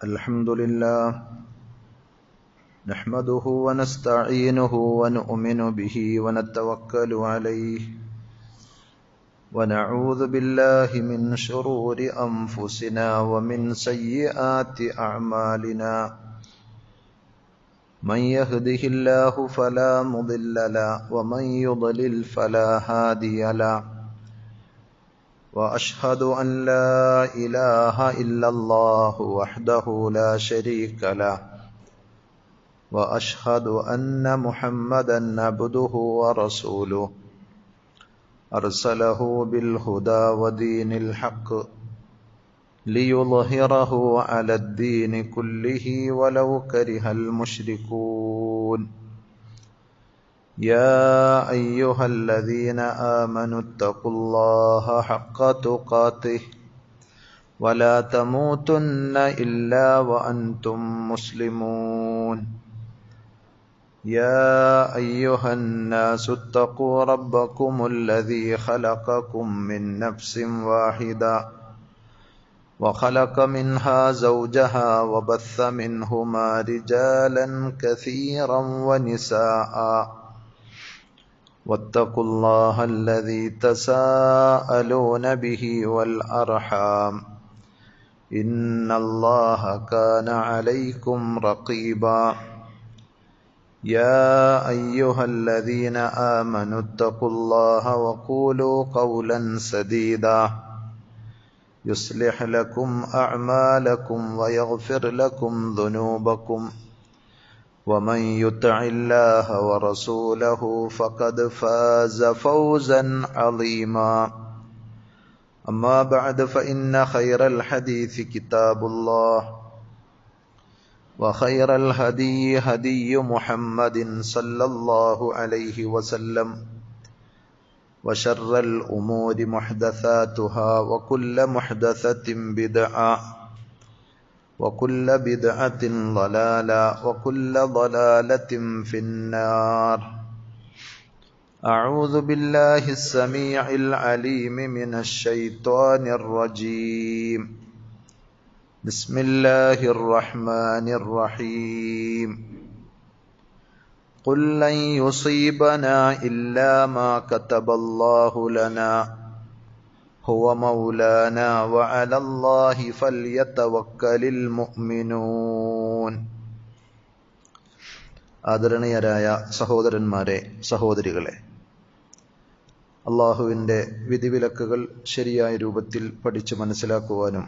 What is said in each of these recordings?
الحمد لله نحمده ونستعينه ونؤمن به ونتوكل عليه ونعوذ بالله من شرور أنفسنا ومن سيئات أعمالنا من يهده الله فلا مضل له ومن يضلل فلا هادي له وأشهد أن لا إله إلا الله وحده لا شريك له وأشهد أن محمدا عبده ورسوله أرسله بالهدى ودين الحق ليظهره على الدين كله ولو كره المشركون يا أيها الذين آمنوا اتقوا الله حق تقاته ولا تموتن إلا وأنتم مسلمون يا أيها الناس اتقوا ربكم الذي خلقكم من نفس واحدة وخلق منها زوجها وبث منهما رجالا كثيرا ونساء واتقوا الله الذي تساءلون به والأرحام إن الله كان عليكم رقيبا يا أيها الذين آمنوا اتقوا الله وقولوا قولا سديدا يصلح لكم أعمالكم ويغفر لكم ذنوبكم ومن يطع الله ورسوله فقد فاز فوزا عظيما أما بعد فإن خير الحديث كتاب الله وخير الهدي هدي محمد صلى الله عليه وسلم وشر الأمور محدثاتها وكل محدثة بدعة وكل بدعة ضلالة وكل ضلالة في النار أعوذ بالله السميع العليم من الشيطان الرجيم بسم الله الرحمن الرحيم قل لن يصيبنا إلا ما كتب الله لنا هو مولانا وعلى الله فليتوكل المؤمنون ആദരണീയരായ സഹോദരന്മാരെ, സഹോദരികളെ, അള്ളാഹുവിൻ്റെ വിധിവിലക്കുകൾ ശരിയായ രൂപത്തിൽ പഠിച്ചു മനസ്സിലാക്കുവാനും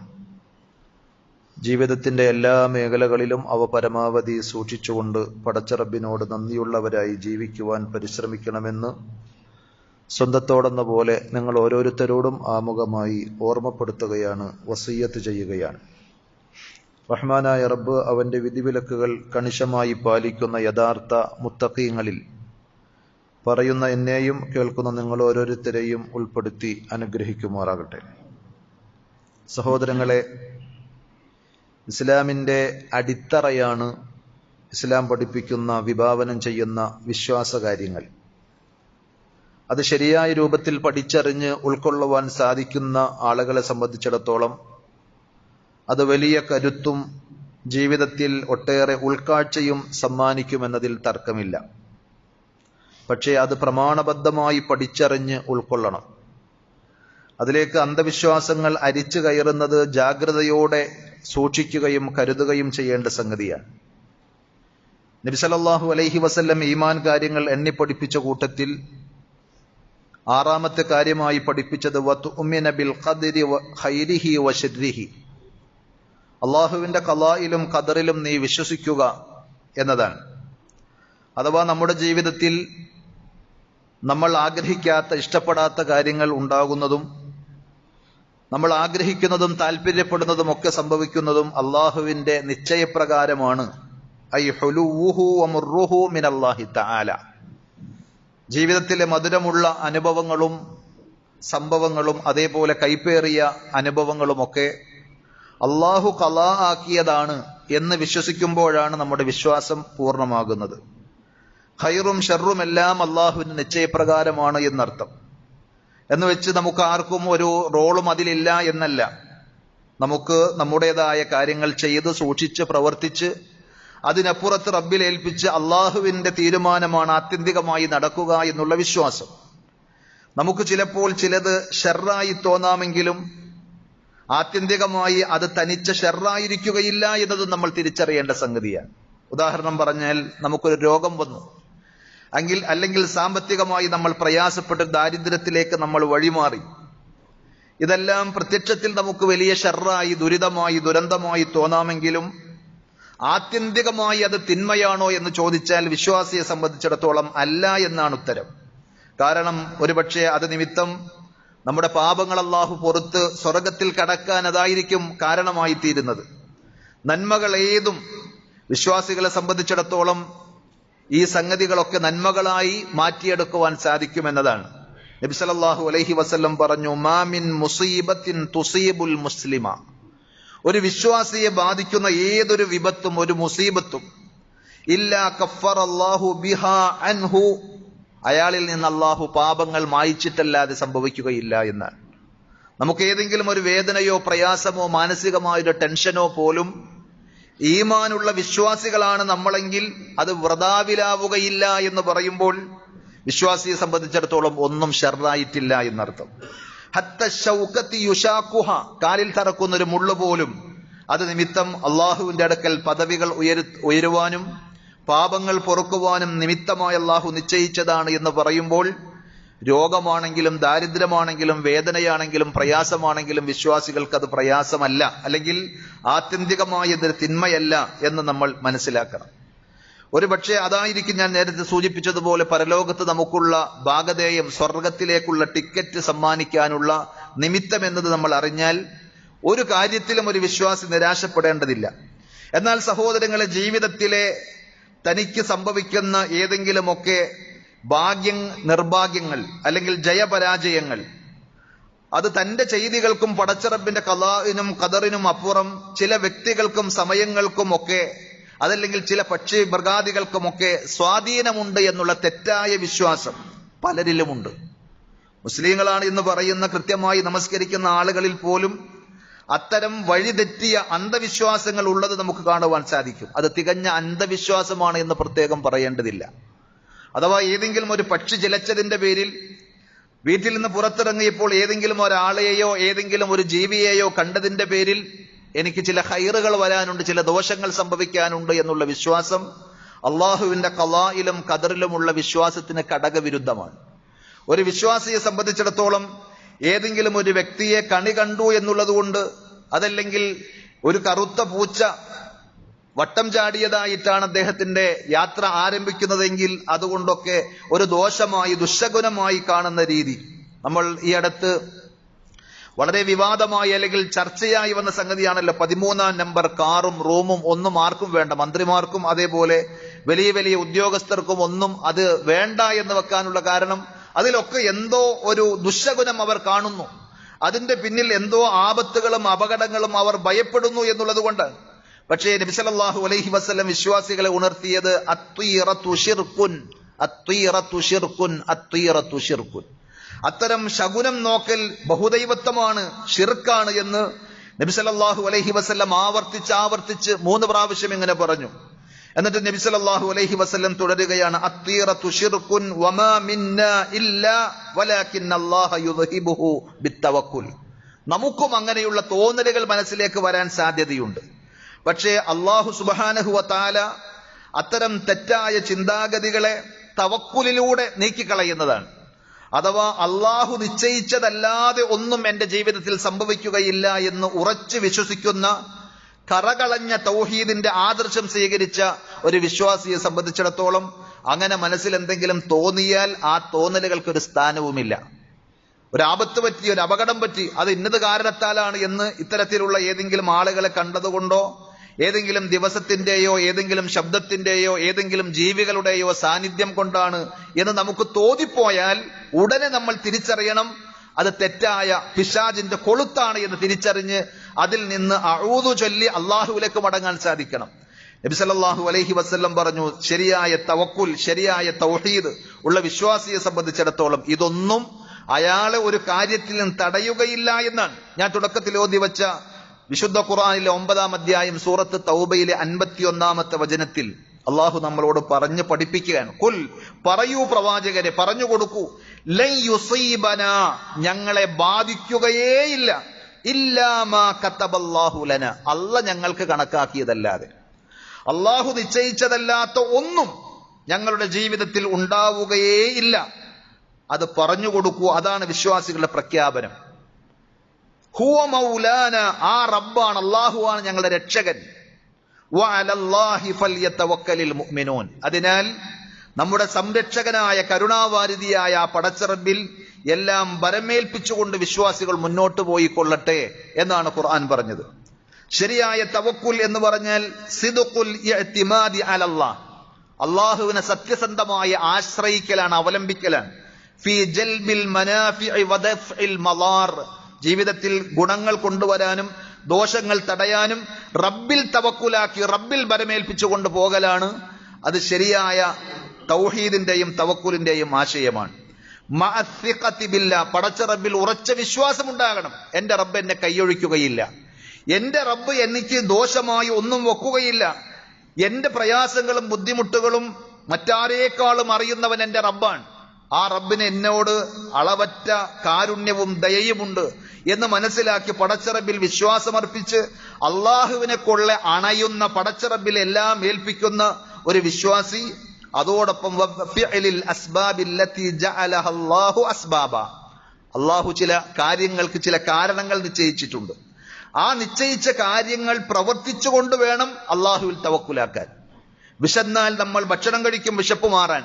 ജീവിതത്തിൻ്റെ എല്ലാ മേഖലകളിലും അവ പരമാവധി സൂക്ഷിച്ചുകൊണ്ട് പടച്ചറബിനോട് നന്ദിയുള്ളവരായി ജീവിക്കുവാൻ പരിശ്രമിക്കണമെന്ന് സ്വന്തത്തോടെന്ന പോലെ നിങ്ങൾ ഓരോരുത്തരോടും ആമുഖമായി ഓർമ്മപ്പെടുത്തുകയാണ്, വസിയ്യത്ത് ചെയ്യുകയാണ്. റഹ്മാനായ റബ്ബ് അവൻ്റെ വിധിവിലക്കുകൾ കണിശമായി പാലിക്കുന്ന യഥാർത്ഥ മുത്തഖീങ്ങളിൽ പറയുന്ന എന്നെയും കേൾക്കുന്ന നിങ്ങൾ ഓരോരുത്തരെയും ഉൾപ്പെടുത്തി അനുഗ്രഹിക്കുമാറാകട്ടെ. സഹോദരങ്ങളെ, ഇസ്ലാമിൻ്റെ അടിത്തറയാണ് ഇസ്ലാം പഠിപ്പിക്കുന്ന, വിഭാവനം ചെയ്യുന്ന വിശ്വാസകാര്യങ്ങൾ. അത് ശരിയായ രൂപത്തിൽ പഠിച്ചറിഞ്ഞ് ഉൾക്കൊള്ളുവാൻ സാധിക്കുന്ന ആളുകളെ സംബന്ധിച്ചിടത്തോളം അത് വലിയ കരുത്തും ജീവിതത്തിൽ ഒട്ടേറെ ഉൾക്കാഴ്ചയും സമ്മാനിക്കുമെന്നതിൽ തർക്കമില്ല. പക്ഷേ അത് പ്രമാണബദ്ധമായി പഠിച്ചറിഞ്ഞ് ഉൾക്കൊള്ളണം. അതിലേക്ക് അന്ധവിശ്വാസങ്ങൾ അരിച്ചു കയറുന്നത് ജാഗ്രതയോടെ സൂക്ഷിക്കുകയും കരുതുകയും ചെയ്യേണ്ട സംഗതിയാണ്. നബി സല്ലല്ലാഹു അലൈഹി വസല്ലം ഈമാൻ കാര്യങ്ങൾ എണ്ണിപ്പഠിപ്പിച്ച കൂട്ടത്തിൽ ആറാമത്തെ കാര്യമായി പഠിപ്പിച്ചത് വതുഅ്മിന ബിൽ ഖദരി ഖൈരിഹി വശർരിഹി, അള്ളാഹുവിൻ്റെ ഖളായിലും ഖദറിലും നീ വിശ്വസിക്കുക എന്നതാണ്. അഥവാ നമ്മുടെ ജീവിതത്തിൽ നമ്മൾ ആഗ്രഹിക്കാത്ത, ഇഷ്ടപ്പെടാത്ത കാര്യങ്ങൾ ഉണ്ടാകുന്നതും നമ്മൾ ആഗ്രഹിക്കുന്നതും താല്പര്യപ്പെടുന്നതും ഒക്കെ സംഭവിക്കുന്നതും അള്ളാഹുവിൻ്റെ നിശ്ചയപ്രകാരമാണ്. ഐ ഹുലുഹു വമുർറുഹു മിനല്ലാഹി തആല. ജീവിതത്തിലെ മധുരമുള്ള അനുഭവങ്ങളും സംഭവങ്ങളും അതേപോലെ കൈപ്പേറിയ അനുഭവങ്ങളുമൊക്കെ അള്ളാഹു ഖളാ ആക്കിയതാണ് എന്ന് വിശ്വസിക്കുമ്പോഴാണ് നമ്മുടെ വിശ്വാസം പൂർണ്ണമാകുന്നത്. ഖൈറും ഷർറും എല്ലാം അള്ളാഹുവിൻ്റെ നിശ്ചയപ്രകാരമാണ് എന്നർത്ഥം. എന്ന് വെച്ച് നമുക്ക് ആർക്കും ഒരു റോളും അതിലില്ല എന്നല്ല. നമുക്ക് നമ്മുടേതായ കാര്യങ്ങൾ ചെയ്ത് സൂക്ഷിച്ച് പ്രവർത്തിച്ച് അതിനപ്പുറത്ത് റബ്ബിൽ ഏൽപ്പിച്ച് അള്ളാഹുവിന്റെ തീരുമാനമാണ് ആത്യന്തികമായി നടക്കുക എന്നുള്ള വിശ്വാസം. നമുക്ക് ചിലപ്പോൾ ചിലത് ഷർറായി തോന്നാമെങ്കിലും ആത്യന്തികമായി അത് തനിച്ച ഷർറായിരിക്കുകയില്ല എന്നത് നമ്മൾ തിരിച്ചറിയേണ്ട സംഗതിയാണ്. ഉദാഹരണം പറഞ്ഞാൽ, നമുക്കൊരു രോഗം വന്നു അല്ലെങ്കിൽ സാമ്പത്തികമായി നമ്മൾ പ്രയാസപ്പെട്ട് ദാരിദ്ര്യത്തിലേക്ക് നമ്മൾ വഴിമാറി. ഇതെല്ലാം പ്രത്യക്ഷത്തിൽ നമുക്ക് വലിയ ഷർറായി, ദുരിതമായി, ദുരന്തമായി തോന്നാമെങ്കിലും ആത്യന്തികമായി അത് തിന്മയാണോ എന്ന് ചോദിച്ചാൽ വിശ്വാസിയെ സംബന്ധിച്ചിടത്തോളം അല്ല എന്നാണ് ഉത്തരം. കാരണം ഒരുപക്ഷെ അത് നിമിത്തം നമ്മുടെ പാപങ്ങൾ അല്ലാഹു പുറത്ത് സ്വർഗത്തിൽ കടക്കാൻ അതായിരിക്കും കാരണമായി തീരുന്നത്. നന്മകൾ ഏതും വിശ്വാസികളെ സംബന്ധിച്ചിടത്തോളം ഈ സംഗതികളൊക്കെ നന്മകളായി മാറ്റിയെടുക്കുവാൻ സാധിക്കുമെന്നതാണ്. നബി സല്ലല്ലാഹു അലൈഹി വസല്ലം പറഞ്ഞു, മാ മിൻ മുസീബത്തിൻ തുസീബുൽ മുസ്ലിമ, ഒരു വിശ്വാസിയെ ബാധിക്കുന്ന ഏതൊരു വിപത്തും ഒരു മുസീബത്തും ഇല്ലാ കഫറല്ലാഹു ബിഹാ അൻഹു, അയാളിൽ നിന്ന് അല്ലാഹു പാപങ്ങൾ മായ്ച്ചിട്ടല്ലാതെ സംഭവിക്കുകയില്ല എന്നാണ്. നമുക്ക് ഏതെങ്കിലും ഒരു വേദനയോ പ്രയാസമോ മാനസികമായൊരു ടെൻഷനോ പോലും ഈമാനുള്ള വിശ്വാസികളാണ് നമ്മളെങ്കിൽ അത് വൃഥാവിലാവുകയില്ല എന്ന് പറയുമ്പോൾ വിശ്വാസിയെ സംബന്ധിച്ചിടത്തോളം ഒന്നും ഷർറായിട്ടില്ല എന്നർത്ഥം. ഹത്ത ശൗകത്തി യുഷാക്കുഹ, കാലിൽ തറക്കുന്ന ഒരു മുള്ളു പോലും അത് നിമിത്തം അള്ളാഹുവിന്റെ അടുക്കൽ പദവികൾ ഉയരുവാനും പാപങ്ങൾ പൊറുക്കുവാനും നിമിത്തമായി അള്ളാഹു നിശ്ചയിച്ചതാണ് എന്ന് പറയുമ്പോൾ രോഗമാണെങ്കിലും ദാരിദ്ര്യമാണെങ്കിലും വേദനയാണെങ്കിലും പ്രയാസമാണെങ്കിലും വിശ്വാസികൾക്ക് അത് പ്രയാസമല്ല, അല്ലെങ്കിൽ ആത്യന്തികമായ ഇതൊരു തിന്മയല്ല എന്ന് നമ്മൾ മനസ്സിലാക്കണം. ഒരു പക്ഷേ അതായിരിക്കും ഞാൻ നേരത്തെ സൂചിപ്പിച്ചതുപോലെ പരലോകത്ത് നമുക്കുള്ള ഭാഗധേയം, സ്വർഗത്തിലേക്കുള്ള ടിക്കറ്റ് സമ്മാനിക്കാനുള്ള നിമിത്തം എന്നത് നമ്മൾ അറിഞ്ഞാൽ ഒരു കാര്യത്തിലും ഒരു വിശ്വാസി നിരാശപ്പെടേണ്ടതില്ല. എന്നാൽ സഹോദരങ്ങളെ, ജീവിതത്തിലെ തനിക്ക് സംഭവിക്കുന്ന ഏതെങ്കിലുമൊക്കെ നിർഭാഗ്യങ്ങൾ അല്ലെങ്കിൽ ജയപരാജയങ്ങൾ, അത് തന്റെ ചെയ്തികൾക്കും പടച്ചറബിന്റെ ഖലാഇനും ഖദറിനും അപ്പുറം ചില വ്യക്തികൾക്കും സമയങ്ങൾക്കും ഒക്കെ, അതല്ലെങ്കിൽ ചില പക്ഷി മൃഗാദികൾക്കുമൊക്കെ സ്വാധീനമുണ്ട് എന്നുള്ള തെറ്റായ വിശ്വാസം പലരിലുമുണ്ട്. മുസ്ലിങ്ങളാണ് എന്ന് പറയുന്ന കൃത്യമായി നമസ്കരിക്കുന്ന ആളുകളിൽ പോലും അത്തരം വഴിതെറ്റിയ അന്ധവിശ്വാസങ്ങൾ ഉള്ളത് നമുക്ക് കാണുവാൻ സാധിക്കും. അത് തികഞ്ഞ അന്ധവിശ്വാസമാണ് എന്ന് പ്രത്യേകം പറയേണ്ടതില്ല. അഥവാ ഏതെങ്കിലും ഒരു പക്ഷി ചിലച്ചതിന്റെ പേരിൽ വീട്ടിൽ നിന്ന് പുറത്തിറങ്ങിയപ്പോൾ ഏതെങ്കിലും ഒരാളെയോ ഏതെങ്കിലും ഒരു ജീവിയെയോ കണ്ടതിന്റെ പേരിൽ എനിക്ക് ചില ഹൈറുകൾ വരാനുണ്ട്, ചില ദോഷങ്ങൾ സംഭവിക്കാനുണ്ട് എന്നുള്ള വിശ്വാസം അള്ളാഹുവിന്റെ ഖലായിലും ഖദറിലുമുള്ള വിശ്വാസത്തിന് കടകവിരുദ്ധമാണ്. ഒരു വിശ്വാസിയെ സംബന്ധിച്ചിടത്തോളം ഏതെങ്കിലും ഒരു വ്യക്തിയെ കണി കണ്ടു എന്നുള്ളത് കൊണ്ട്, അതല്ലെങ്കിൽ ഒരു കറുത്ത പൂച്ച വട്ടം ചാടിയതായിട്ടാണ് അദ്ദേഹത്തിന്റെ യാത്ര ആരംഭിക്കുന്നതെങ്കിൽ അതുകൊണ്ടൊക്കെ ഒരു ദോഷമായി, ദുശ്ശകുനമായി കാണുന്ന രീതി നമ്മൾ ഈ അടുത്ത് വളരെ വിവാദമായി അല്ലെങ്കിൽ ചർച്ചയായി വന്ന സംഗതിയാണല്ലോ 13-ാം നമ്പർ കാറും റൂമും ഒന്നും ആർക്കും വേണ്ട, മന്ത്രിമാർക്കും അതേപോലെ വലിയ വലിയ ഉദ്യോഗസ്ഥർക്കും ഒന്നും അത് വേണ്ട എന്ന് വെക്കാനുള്ള കാരണം അതിലൊക്കെ എന്തോ ഒരു ദുശ്ശകുനം അവർ കാണുന്നു, അതിന്റെ പിന്നിൽ എന്തോ ആപത്തുകളും അപകടങ്ങളും അവർ ഭയപ്പെടുന്നു എന്നുള്ളത് കൊണ്ട്. പക്ഷേ നബി സല്ലല്ലാഹു അലൈഹി വസല്ലം വിശ്വാസികളെ ഉണർത്തിയത് അത്വീറത്തു ശിർകുൻ, അത്വീറത്തു ശിർകുൻ, അത്വീറത്തു ശിർകുൻ. അത്തരം ശകുനം നോക്കൽ ബഹുദൈവത്വമാണ്, ഷിർക്കാണ് എന്ന് നബി സല്ലല്ലാഹു അലൈഹി വസല്ലം ആവർത്തിച്ച് 3 പ്രാവശ്യം ഇങ്ങനെ പറഞ്ഞു. എന്നിട്ട് നബി സല്ലല്ലാഹു അലൈഹി വസല്ലം തുടരുകയാണ്, അത്വീറത്തു ശിർകുൻ വമാ മിന്നാ ഇല്ലാ വലാകിന്നല്ലാഹ യുദ്ഹിബുഹു ബിത്തവക്കുൽ. നമുക്കും അങ്ങനെയുള്ള തോന്നലുകൾ മനസ്സിലേക്ക് വരാൻ സാധ്യതയുണ്ട്. പക്ഷേ അല്ലാഹു സുബ്ഹാനഹു വ തആല അത്തരം തെറ്റായ ചിന്താഗതികളെ തവക്കുലിലൂടെ നീക്കിക്കളയുന്നതാണ്. അഥവാ അള്ളാഹു നിശ്ചയിച്ചതല്ലാതെ ഒന്നും എന്റെ ജീവിതത്തിൽ സംഭവിക്കുകയില്ല എന്ന് ഉറച്ചു വിശ്വസിക്കുന്ന കറകളഞ്ഞ തൗഹീദിന്റെ ആദർശം സ്വീകരിച്ച ഒരു വിശ്വാസിയെ സംബന്ധിച്ചിടത്തോളം അങ്ങനെ മനസ്സിൽ എന്തെങ്കിലും തോന്നിയാൽ ആ തോന്നലുകൾക്കൊരു സ്ഥാനവുമില്ല. ഒരാപത്ത് പറ്റി, ഒരു അപകടം പറ്റി, അത് ഇന്നത് കാരണത്താലാണ് എന്ന് ഇത്തരത്തിലുള്ള ഏതെങ്കിലും ആളുകളെ കണ്ടതുകൊണ്ടോ ഏതെങ്കിലും ദിവസത്തിന്റെയോ ഏതെങ്കിലും ശബ്ദത്തിന്റെയോ ഏതെങ്കിലും ജീവികളുടെയോ സാന്നിധ്യം കൊണ്ടാണ് എന്ന് നമുക്ക് തോന്നിപ്പോയാൽ ഉടനെ നമ്മൾ തിരിച്ചറിയണം അത് തെറ്റായ പിശാചിന്റെ കൊളുത്താണ് എന്ന് തിരിച്ചറിഞ്ഞ് അതിൽ നിന്ന് അഊദു ചൊല്ലി അള്ളാഹുവിലേക്ക് മടങ്ങാൻ സാധിക്കണം. നബി സല്ലല്ലാഹു അലൈഹി വസല്ലം പറഞ്ഞു, ശരിയായ തവക്കുൽ, ശരിയായ തൗഹീദ് ഉള്ള വിശ്വാസിയെ സംബന്ധിച്ചിടത്തോളം ഇതൊന്നും അയാളെ ഒരു കാര്യത്തിൽ നിന്ന് തടയുകയില്ല എന്നാണ്. ഞാൻ തുടക്കത്തിൽ ഓതി വെച്ച വിശുദ്ധ ഖുർആനിലെ 9-ാം അധ്യായം സൂറത്ത് തൗബയിലെ 51-ാമത്തെ വചനത്തിൽ അള്ളാഹു നമ്മളോട് പറഞ്ഞു പഠിപ്പിക്കുകയാണ്. കുൽ, പറയൂ പ്രവാചകരെ, പറഞ്ഞു കൊടുക്കൂ, ലൻ യുസീബനാ, ഞങ്ങളെ ബാധിക്കുകയേയില്ല, ഇല്ലാ മാ കതബല്ലാഹു ലനാ, അല്ലാഹ് ഞങ്ങൾക്ക് കണക്കാക്കിയതല്ലാതെ, അള്ളാഹു നിശ്ചയിച്ചതല്ലാത്ത ഒന്നും ഞങ്ങളുടെ ജീവിതത്തിൽ ഉണ്ടാവുകയേയില്ല. അത് പറഞ്ഞു കൊടുക്കൂ. അതാണ് വിശ്വാസികളുടെ പ്രഖ്യാപനം. ഹുവ മൗലാന, ആ റബ്ബാണ്, അള്ളാഹുവാണ് ഞങ്ങളുടെ രക്ഷകൻ. വഅലല്ലാഹി ഫൽയതവക്കലിൽ മുഅ്മിനൂൻ, അതിനാൽ നമ്മുടെ സംരക്ഷകനായ കരുണാവാരിധിയായ ആ പടച്ചറബിൽ എല്ലാം ബരമേൽപ്പിച്ചുകൊണ്ട് വിശ്വാസികൾ മുന്നോട്ട് പോയി കൊള്ളട്ടെ എന്നാണ് ഖുർആൻ പറഞ്ഞത്. ശരിയായ തവക്കുൽ എന്ന് പറഞ്ഞാൽ സിദ്ഖുൽ ഇഅ്തിമാദി അലല്ലാഹ്, അള്ളാഹുവിനെ സത്യസന്ധമായി ആശ്രയിക്കലാണ്, അവലംബിക്കലാണ്. ഫീ ജൽബിൽ മനാഫിഇ വദഫ്ഇൽ മളാർ, ജീവിതത്തിൽ ഗുണങ്ങൾ കൊണ്ടുവരാനും ദോഷങ്ങൾ തടയാനും റബ്ബിൽ തവക്കുലാക്കി റബ്ബിൽ ബരമേൽപ്പിച്ചു കൊണ്ട് പോകലാണ്. അത് ശരിയായ തൗഹീദിന്റെയും തവക്കുലിന്റെയും ആശയമാണ്. മഅസ്സിഖതി ബില്ലാ, പടച്ച റബ്ബിൽ ഉറച്ച വിശ്വാസമുണ്ടാകണം. എന്റെ റബ്ബ് എന്നെ കൈയൊഴിക്കുകയില്ല, എന്റെ റബ്ബ് എനിക്ക് ദോഷമായി ഒന്നും വെക്കുകയില്ല, എന്റെ പ്രയാസങ്ങളും ബുദ്ധിമുട്ടുകളും മറ്റാരേക്കാളും അറിയുന്നവൻ എന്റെ റബ്ബാണ്. ആ റബ്ബിന് എന്നോട് അളവറ്റ കാരുണ്യവും ദയയുമുണ്ട് എന്ന് മനസ്സിലാക്കി പടച്ചറബിൽ വിശ്വാസമർപ്പിച്ച് അള്ളാഹുവിനെ കൊള്ള അണയുന്ന പടച്ചറബിൽ എല്ലാം ഏൽപ്പിക്കുന്ന ഒരു വിശ്വാസി, അതോടൊപ്പം അള്ളാഹു ചില കാര്യങ്ങൾക്ക് ചില കാരണങ്ങൾ നിശ്ചയിച്ചിട്ടുണ്ട്. ആ നിശ്ചയിച്ച കാര്യങ്ങൾ പ്രവർത്തിച്ചുകൊണ്ട് വേണം അള്ളാഹുവിൽ തവക്കുലാക്കാൻ. വിശന്നാൽ നമ്മൾ ഭക്ഷണം കഴിക്കും വിശപ്പ് മാറാൻ,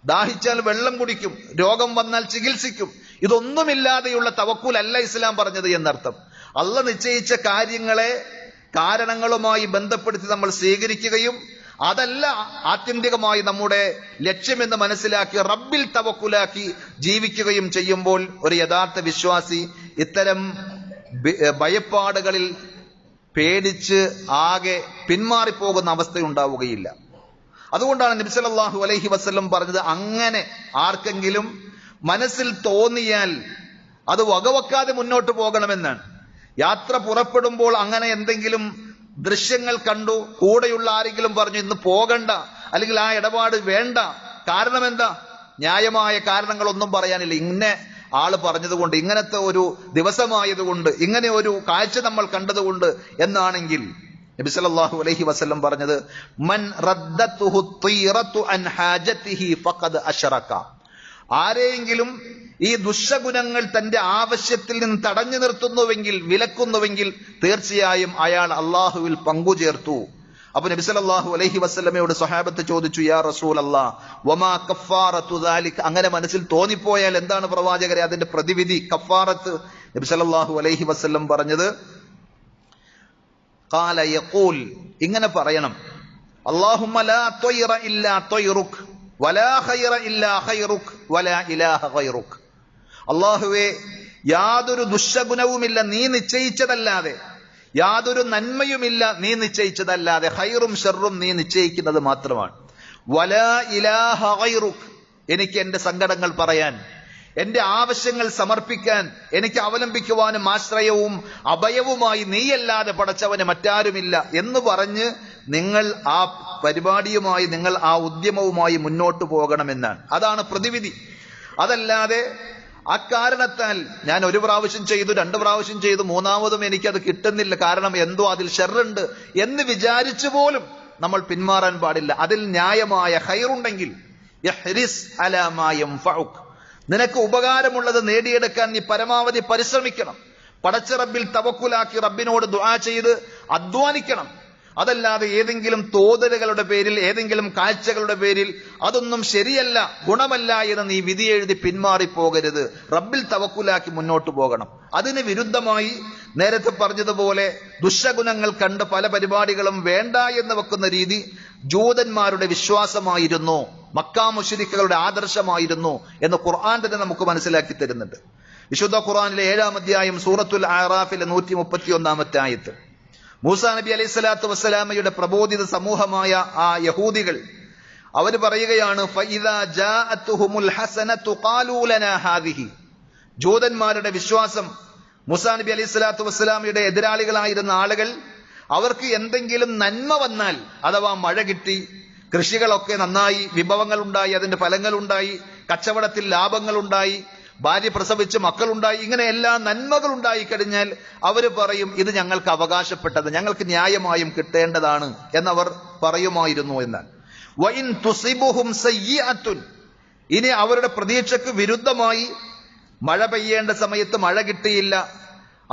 ദാഹിച്ചാൽ വെള്ളം കുടിക്കും, രോഗം വന്നാൽ ചികിത്സിക്കും. ഇതൊന്നുമില്ലാതെയുള്ള തവക്കുൽ അല്ല ഇസ്ലാം പറഞ്ഞത് എന്നർത്ഥം. അള്ളാഹ് നിശ്ചയിച്ച കാര്യങ്ങളെ കാരണങ്ങളുമായി ബന്ധപ്പെടുത്തി നമ്മൾ സ്വീകരിക്കുകയും അതല്ല ആത്യന്തികമായി നമ്മുടെ ലക്ഷ്യമെന്ന് മനസ്സിലാക്കി റബ്ബിൽ തവക്കുലാക്കി ജീവിക്കുകയും ചെയ്യുമ്പോൾ ഒരു യഥാർത്ഥ വിശ്വാസി ഇത്തരം ഭയപ്പാടുകളിൽ പേടിച്ച് ആകെ പിന്മാറിപ്പോകുന്ന അവസ്ഥയുണ്ടാവുകയില്ല. അതുകൊണ്ടാണ് നബി സല്ലല്ലാഹു അലൈഹി വസല്ലം പറഞ്ഞത്, അങ്ങനെ ആർക്കെങ്കിലും മനസ്സിൽ തോന്നിയാൽ അത് വകവെക്കാതെ മുന്നോട്ട് പോകണമെന്നാണ്. യാത്ര പുറപ്പെടുമ്പോൾ അങ്ങനെ എന്തെങ്കിലും ദൃശ്യങ്ങൾ കണ്ടു, കൂടെയുള്ള ആരെങ്കിലും പറഞ്ഞു ഇന്ന് പോകണ്ട, അല്ലെങ്കിൽ ആ ഇടപാട് വേണ്ട, കാരണം എന്താ? ന്യായമായ കാരണങ്ങളൊന്നും പറയാനില്ല. ഇന്ന ആള് പറഞ്ഞതുകൊണ്ട്, ഇങ്ങനത്തെ ഒരു ദിവസമായതുകൊണ്ട്, ഇങ്ങനെ ഒരു കാഴ്ച നമ്മൾ കണ്ടതുകൊണ്ട് എന്നാണെങ്കിൽ നബി സല്ലല്ലാഹു അലൈഹി വസല്ലം പറഞ്ഞത്, മൻ റദ്ദത്തുഹു തീറത്തു അൻ ഹാജതിഹി ഫഖദ് അശ്റക, ആരെയെങ്കിലും ഈ ദുശ്ശഗുണങ്ങൾ തന്റെ ആവശ്യത്തിൽ നിന്ന് തടഞ്ഞു നിർത്തുന്നുവെങ്കിൽ, വിലക്കുന്നുവെങ്കിൽ തീർച്ചയായും അയാൾ അള്ളാഹുവിൽ പങ്കുചേർത്തു. അപ്പൊ നബി സല്ലല്ലാഹു അലൈഹി വസല്ലമയോട് സ്വഹാബത്ത് ചോദിച്ചു, യാ റസൂലല്ലാഹ് വമാ കഫാറത്തു ദാലിക, അങ്ങനെ മനസ്സിൽ തോന്നിപ്പോയാൽ എന്താണ് പ്രവാചകരെ അതിന്റെ പ്രതിവിധി, കഫാറത്ത്? നബി സല്ലല്ലാഹു അലൈഹി വസല്ലം പറഞ്ഞത്, ഖാല യഖൂൽ, ഇങ്ങനെ പറയണം, അല്ലാഹുമ്മ ലാ ത്വയ്റ ഇല്ലാ ത്വയ്റുക് വലാ ഖൈറ ഇല്ലാ ഖൈറുക് വലാ ഇലാഹ ഗൈറുക്. അല്ലാഹുവേ, യാതൊരു ദുശ്ശഗുണവുമില്ല നീ നിശ്ചയിച്ചതല്ലാതെ, യാതൊരു നന്മയുമില്ല നീ നിശ്ചയിച്ചതല്ലാതെ, ഖൈറും ഷർറും നീ നിശ്ചയിക്കുന്നത് മാത്രമാണ്. വലാ ഇലാഹ ഗൈറുക്, എനിക്ക് എന്റെ സങ്കടങ്ങൾ പറയാൻ, എന്റെ ആവശ്യങ്ങൾ സമർപ്പിക്കാൻ, എനിക്ക് അവലംബിക്കുവാനും ആശ്രയവും അഭയവുമായി നീയല്ലാതെ പടച്ചവന് മറ്റാരുമില്ല എന്ന് പറഞ്ഞ് നിങ്ങൾ ആ പരിപാടിയുമായി, നിങ്ങൾ ആ ഉദ്യമവുമായി മുന്നോട്ട് പോകണമെന്നാണ്. അതാണ് പ്രതിവിധി. അതല്ലാതെ അക്കാരണത്താൽ ഞാൻ ഒരു പ്രാവശ്യം ചെയ്തു, 2 പ്രാവശ്യം ചെയ്തു, 3ാമതും എനിക്കത് കിട്ടുന്നില്ല, കാരണം എന്തോ അതിൽ ഷർറുണ്ട് എന്ന് വിചാരിച്ചു പോലും നമ്മൾ പിന്മാറാൻ പാടില്ല. അതിൽ ന്യായമായ ഖൈറുണ്ടെങ്കിൽ യഹ്രിസ് അലാ മാ യൻഫഉക്, നിനക്ക് ഉപകാരമുള്ളത് നേടിയെടുക്കാൻ നീ പരമാവധി പരിശ്രമിക്കണം. പടച്ച റബ്ബിൽ തവക്കുലാക്കി റബ്ബിനോട് ദുആ ചെയ്ത് അധ്വാനിക്കണം. അതല്ലാതെ ഏതെങ്കിലും തോതലുകളുടെ പേരിൽ, ഏതെങ്കിലും കാഴ്ചകളുടെ പേരിൽ അതൊന്നും ശരിയല്ല, ഗുണമല്ല എന്ന് നീ വിധി എഴുതി പിന്മാറിപ്പോകരുത്. റബ്ബിൽ തവക്കുലാക്കി മുന്നോട്ട് പോകണം. അതിന് വിരുദ്ധമായി നേരത്തെ പറഞ്ഞതുപോലെ ദുശ്ശഗുണങ്ങൾ കണ്ട് പല പരിപാടികളും വേണ്ട എന്ന് വെക്കുന്ന രീതി ജൂതന്മാരുടെ വിശ്വാസമായിരുന്നു, മക്കാ മുശ്രിക്കുകളുടെ ആദർശമായിരുന്നു എന്ന് ഖുർആൻ തന്നെ നമുക്ക് മനസ്സിലാക്കി തരുന്നുണ്ട്. വിശുദ്ധ ഖുർആനിലെ 7-ാം അധ്യായം സൂറത്തുൽ അഅറാഫിലെ 131-ാമത്തെ ആയത്ത്, മൂസാ നബി അലൈഹി സ്വലാത്തു വസ്സലാമയുടെ പ്രബോധിത സമൂഹമായ ആ യഹൂദികൾ അവർ പറയുകയാണ്, ഫഇദാ ജാഅത്തുഹുമുൽ ഹസനതു ഖാലൂ ലനാ ഹാദിഹി. ജൂതന്മാരുടെ വിശ്വാസം മൂസാ നബി അലൈഹി സ്വലാത്തു വസ്സലാമയുടെ എതിരാളികളായിരുന്ന ആളുകൾ അവർക്ക് എന്തെങ്കിലും നന്മ വന്നാൽ, അഥവാ മഴ കിട്ടി, കൃഷികളൊക്കെ നന്നായി, വിഭവങ്ങൾ ഉണ്ടായി, അതിന്റെ ഫലങ്ങൾ ഉണ്ടായി, കച്ചവടത്തിൽ ലാഭങ്ങൾ ഉണ്ടായി, ഭാര്യ പ്രസവിച്ച് മക്കളുണ്ടായി, ഇങ്ങനെ എല്ലാ നന്മകൾ ഉണ്ടായി കഴിഞ്ഞാൽ അവർ പറയും ഇത് ഞങ്ങൾക്ക് അവകാശപ്പെട്ടത്, ഞങ്ങൾക്ക് ന്യായമായും കിട്ടേണ്ടതാണ് എന്നവർ പറയുമായിരുന്നു എന്നാണ്. വഇൻ തുസിബുഹും സയ്യിഅത്തുൻ, ഇനി അവരുടെ പ്രതീക്ഷയ്ക്ക് വിരുദ്ധമായി മഴ പെയ്യേണ്ട സമയത്ത് മഴ കിട്ടിയില്ല,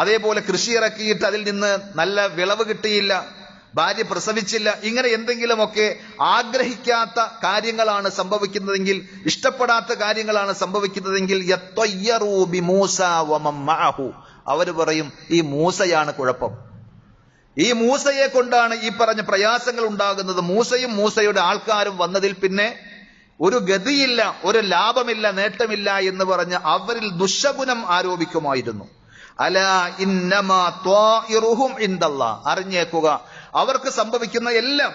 അതേപോലെ കൃഷി ഇറക്കിയിട്ട് അതിൽ നിന്ന് നല്ല വിളവ് കിട്ടിയില്ല, ഭാര്യ പ്രസവിച്ചില്ല, ഇങ്ങനെ എന്തെങ്കിലുമൊക്കെ ആഗ്രഹിക്കാത്ത കാര്യങ്ങളാണ് സംഭവിക്കുന്നതെങ്കിൽ, ഇഷ്ടപ്പെടാത്ത കാര്യങ്ങളാണ് സംഭവിക്കുന്നതെങ്കിൽ യത്വയ്യറൂ ബിമൂസ വമൻ മഅഹു, അവർ പറയും ഈ മൂസയാണ് കുഴപ്പം, ഈ മൂസയെ കൊണ്ടാണ് ഈ പറഞ്ഞ പ്രയാസങ്ങൾ ഉണ്ടാകുന്നത്, മൂസയും മൂസയുടെ ആൾക്കാരും വന്നതിൽ പിന്നെ ഒരു ഗതിയില്ല, ഒരു ലാഭമില്ല, നേട്ടമില്ല എന്ന് പറഞ്ഞ് അവരിൽ ദുശകുനം ആരോപിക്കുമായിരുന്നു. അലാ ഇന്നമാ ത്വാഇറുഹും ഇൻദല്ലാഹ്, അറിഞ്ഞേക്കുക അവർക്ക് സംഭവിക്കുന്ന എല്ലാം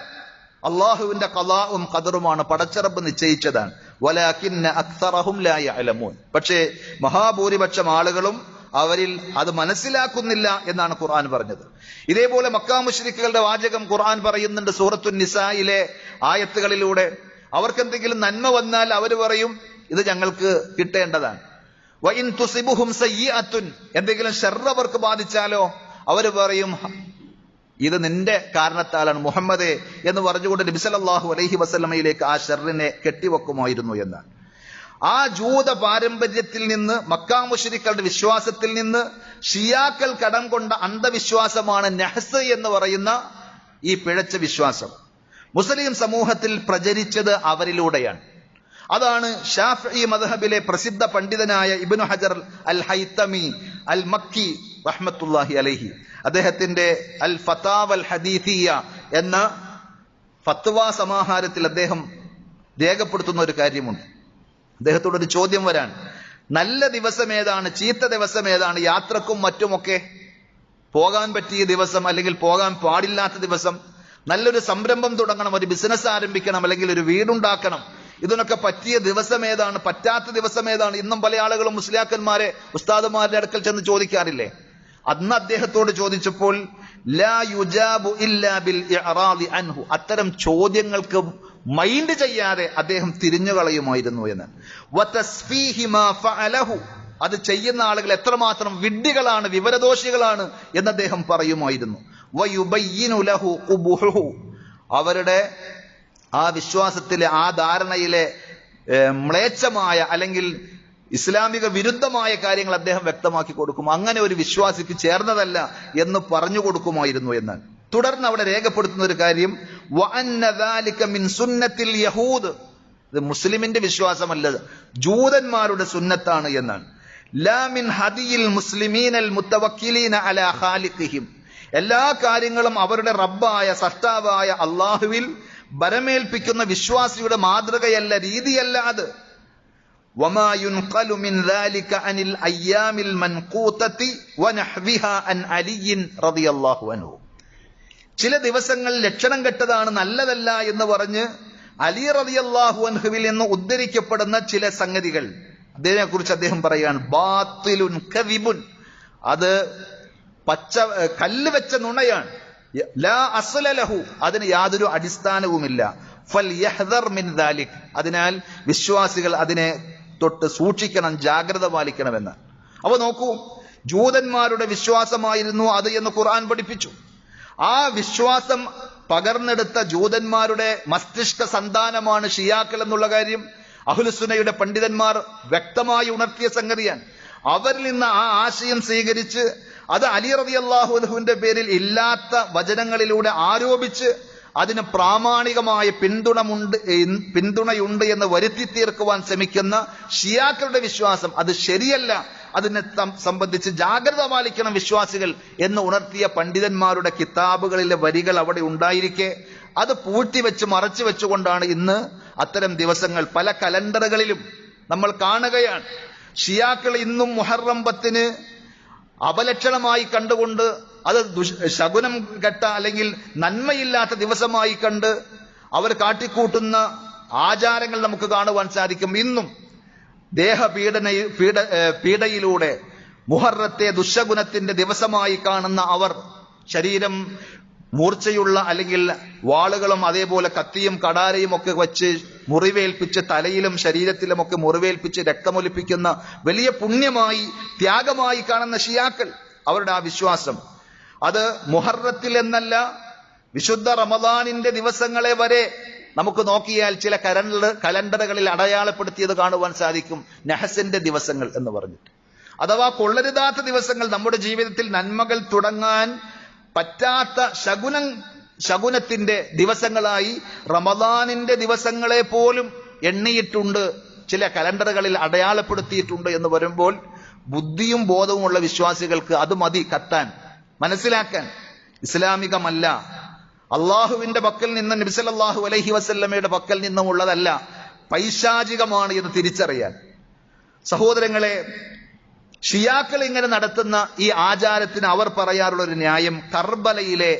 അള്ളാഹുവിന്റെ ഖളാഉം ഖദറുമാണ്, പടച്ചറബ് നിശ്ചയിച്ചതാണ്. വലാകിന്ന അക്സറഹും ലാ യഅലമൂൻ, പക്ഷേ മഹാഭൂരിപക്ഷം ആളുകളും അവരിൽ അത് മനസ്സിലാക്കുന്നില്ല എന്നാണ് ഖുർആൻ പറഞ്ഞത്. ഇതേപോലെ മക്കാ മുശ്രിക്കുകളുടെ വാചകം ഖുർആൻ പറയുന്നുണ്ട് സൂറത്തുൻ നിസായിലെ ആയത്തുകളിലൂടെ. അവർക്കെന്തെങ്കിലും നന്മ വന്നാൽ അവർ പറയും ഇത് ഞങ്ങൾക്ക് കിട്ടേണ്ടതാണ്. വഇൻ തുസിബുഹും സയ്യിഅത്തുൻ, എന്തെങ്കിലും ശർറ് അവർക്ക് ബാധിച്ചാലോ അവർ പറയും ഇത് നിന്റെ കാരണത്താലാണ് മുഹമ്മദേ എന്ന് പറഞ്ഞുകൊണ്ട് നബി സല്ലല്ലാഹു അലൈഹി വസല്ലമയിലേക്ക് ആ ശർറിനെ കെട്ടിവെക്കുമായിരുന്നു എന്നാണ്. ആ ജൂത പാരമ്പര്യത്തിൽ നിന്ന്, മക്കാ മുശ്രിക്കുകളുടെ വിശ്വാസത്തിൽ നിന്ന് ഷിയാക്കൾ കടം കൊണ്ട അന്ധവിശ്വാസമാണ് നഹ്സ് എന്ന് പറയുന്ന ഈ പിഴച്ച വിശ്വാസം. മുസ്ലിം സമൂഹത്തിൽ പ്രചരിച്ചത് അവരിലൂടെയാണ്. അതാണ് ഷാഫിഈ മദ്ഹബിലെ പ്രസിദ്ധ പണ്ഡിതനായ ഇബ്നു ഹജർ അൽ ഹൈതമി അൽ മക്കി റഹ്മത്തുള്ളാഹി അലൈഹി അദ്ദേഹത്തിന്റെ അൽ ഫതാവ അൽ ഹദീസിയ എന്ന ഫത്വാ സമാഹാരത്തിൽ അദ്ദേഹം രേഖപ്പെടുത്തുന്ന ഒരു കാര്യമുണ്ട്. അദ്ദേഹത്തോടൊരു ചോദ്യം വരാൻ, നല്ല ദിവസം ഏതാണ്, ചീത്ത ദിവസം ഏതാണ്, യാത്രക്കും മറ്റുമൊക്കെ പോകാൻ പറ്റിയ ദിവസം അല്ലെങ്കിൽ പോകാൻ പാടില്ലാത്ത ദിവസം, നല്ലൊരു സംരംഭം തുടങ്ങണം, ഒരു ബിസിനസ് ആരംഭിക്കണം, അല്ലെങ്കിൽ ഒരു വീടുണ്ടാക്കണം, ഇതിനൊക്കെ പറ്റിയ ദിവസം ഏതാണ്, പറ്റാത്ത ദിവസം ഏതാണ്? ഇന്നും പല ആളുകളും മുസ്ലിയാക്കന്മാരെ ഉസ്താദുമാരുടെ അടുക്കൽ ചെന്ന് ചോദിക്കാറില്ലേ? അന്ന് അദ്ദേഹത്തോട് ചോദിച്ചപ്പോൾ ലാ യുജാബു ഇല്ലാ ബിൽ ഇഅറാദി അൻഹു, അത്തരം ചോദ്യങ്ങൾക്ക് മൈൻഡ് ചെയ്യാതെ അദ്ദേഹം തിരിഞ്ഞു കളയുമായിരുന്നു എന്ന്. വതസ്ഫീഹി മാ ഫഅലഹു, അത് ചെയ്യുന്ന ആളുകൾ എത്രമാത്രം വിഡ്ഢികളാണ്, വിവരദോഷികളാണ് എന്ന് അദ്ദേഹം പറയുമായിരുന്നു. വയുബയ്യിനു ലഹു ഖുബുഹു, അവരുടെ ആ വിശ്വാസത്തിലെ ആ ധാരണയിലെ മ്ലേച്ഛമായ അല്ലെങ്കിൽ ഇസ്ലാമിക വിരുദ്ധമായ കാര്യങ്ങൾ അദ്ദേഹം വ്യക്തമാക്കി കൊടുക്കും. അങ്ങനെ ഒരു വിശ്വാസിക്ക് ചേർന്നതല്ല എന്ന് പറഞ്ഞു കൊടുക്കുമായിരുന്നു എന്ന്. തുടർന്ന് അവിടെ രേഖപ്പെടുത്തുന്ന ഒരു കാര്യം വഅന്ന ദാലിക മിൻ സുന്നത്തിൽ യഹൂദ്, ഇത് മുസ്ലിമിന്റെ വിശ്വാസമല്ല, ജൂതന്മാരുടെ സുന്നത്താണ് എന്നാണ്. ലാ മിൻ ഹദിയിൽ മുസ്ലിമീനൽ മുത്തവക്കിലീന അലാ ഖാലിഖിഹിം, എല്ലാ കാര്യങ്ങളും അവരുടെ റബ്ബായ സൃഷ്ടാവായ അള്ളാഹുവിൽ ബരമേൽപ്പിക്കുന്ന വിശ്വാസിയുടെ മാതൃകയല്ല, രീതിയല്ല അത്. വമാ യുൻഖലു മിൻ ദാലിക അനിൽ അയ്യാമിൽ മൻഖൂതതി വനഹ്വിഹാ അൻ അലിയിൻ റളിയല്ലാഹു അൻഹു, ചില ദിവസങ്ങൾ ലക്ഷണം കെട്ടതാണ്, നല്ലതല്ല എന്ന് പറഞ്ഞ് അലി റളിയല്ലാഹു അൻഹുവിൽ നിന്ന് ഉദ്ധരിക്കപ്പെടുന്ന ചില സംഗതികൾ അതിനെ കുറിച്ച് അദ്ദേഹം പറയുകയാണ് ബാത്തിലുൻ കദിബുൻ, അത് പച്ച കല്ല് വെച്ച നുണയാണ്. ലാ അസ്ല ലഹു, അതിന് യാതൊരു അടിസ്ഥാനവുമില്ല. ഫൽ യഹ്ദർ മിൻ ദാലിക്, അതിനാൽ വിശ്വാസികൾ അതിനെ തൊട്ട് സൂക്ഷിക്കണം, ജാഗ്രത പാലിക്കണമെന്ന്. അപ്പൊ നോക്കൂ, ജൂതന്മാരുടെ വിശ്വാസമായിരുന്നു അത് എന്ന് ഖുർആൻ പഠിപ്പിച്ചു. ആ വിശ്വാസം പകർന്നെടുത്ത ജൂതന്മാരുടെ മസ്തിഷ്ക സന്താനമാണ് ഷിയാക്കൾ എന്നുള്ള കാര്യം അഹ്ലുസുന്നയുടെ പണ്ഡിതന്മാർ വ്യക്തമായി ഉണർത്തിയ സംഗതിയാണ്. അവരിൽ നിന്ന് ആ ആശയം സ്വീകരിച്ച് അത് അലി റളിയല്ലാഹു അൻഹുവിന്റെ പേരിൽ ഇല്ലാത്ത വചനങ്ങളിലൂടെ ആരോപിച്ച് അതിന് പ്രാമാണികമായ പിന്തുണയുണ്ട് എന്ന് വരുത്തി തീർക്കുവാൻ ശ്രമിക്കുന്ന ഷിയാക്കളുടെ വിശ്വാസം അത് ശരിയല്ല, അതിനെ സംബന്ധിച്ച് ജാഗ്രത പാലിക്കണം വിശ്വാസികൾ എന്ന് ഉണർത്തിയ പണ്ഡിതന്മാരുടെ കിതാബുകളിലെ വരികൾ അവിടെ ഉണ്ടായിരിക്കെ അത് പൂഴ്ത്തിവെച്ച് മറച്ചു വെച്ചുകൊണ്ടാണ് ഇന്ന് അത്തരം ദിവസങ്ങൾ പല കലണ്ടറുകളിലും നമ്മൾ കാണുകയാണ്. ഷിയാക്കൾ ഇന്നും മുഹറം 10 അപലക്ഷണമായി കണ്ടുകൊണ്ട് അത് ശകുനം കെട്ട അല്ലെങ്കിൽ നന്മയില്ലാത്ത ദിവസമായി കണ്ട് അവർ കാട്ടിക്കൂട്ടുന്ന ആചാരങ്ങൾ നമുക്ക് കാണുവാൻ സാധിക്കും. ഇന്നും പീഡയിലൂടെ മുഹറത്തെ ദുശകുനത്തിന്റെ ദിവസമായി കാണുന്ന അവർ ശരീരം മൂർച്ചയുള്ള അല്ലെങ്കിൽ വാളുകളും അതേപോലെ കത്തിയും കടാരയും ഒക്കെ വെച്ച് മുറിവേൽപ്പിച്ച് തലയിലും ശരീരത്തിലും ഒക്കെ മുറിവേൽപ്പിച്ച് രക്തമൊലിപ്പിക്കുന്ന വലിയ പുണ്യമായി ത്യാഗമായി കാണുന്ന ഷിയാക്കൾ, അവരുടെ ആ വിശ്വാസം അത് മുഹറത്തിൽ എന്നല്ല, വിശുദ്ധ റമദാനിന്റെ ദിവസങ്ങളെ വരെ നമുക്ക് നോക്കിയാൽ ചില കലണ്ടറുകളിൽ അടയാളപ്പെടുത്തിയത് കാണുവാൻ സാധിക്കും, നഹസിന്റെ ദിവസങ്ങൾ എന്ന് പറഞ്ഞിട്ട്. അഥവാ കൊള്ളരുതാത്ത ദിവസങ്ങൾ, നമ്മുടെ ജീവിതത്തിൽ നന്മകൾ തുടങ്ങാൻ പറ്റാത്ത ശകുനത്തിന്റെ ദിവസങ്ങളായി റമദാനിന്റെ ദിവസങ്ങളെ പോലും എണ്ണിയിട്ടുണ്ട്, ചില കലണ്ടറുകളിൽ അടയാളപ്പെടുത്തിയിട്ടുണ്ട് എന്ന് വരുമ്പോൾ ബുദ്ധിയും ബോധവുമുള്ള വിശ്വാസികൾക്ക് അത് മതി കത്താൻ, മനസ്സിലാക്കാൻ. ഇസ്ലാമികമല്ല, അള്ളാഹുവിന്റെ പക്കൽ നിന്ന്, നബി സല്ലല്ലാഹു അലൈഹി വസല്ലമയുടെ പക്കൽ നിന്നുമുള്ളതല്ല, പൈശാചികമാണ് എന്ന് തിരിച്ചറിയാൻ. സഹോദരങ്ങളെ, ഷിയാക്കൾ ഇങ്ങനെ നടത്തുന്ന ഈ ആചാരത്തിന് അവർ പറയാറുള്ള ഒരു ന്യായം കർബലയിലെ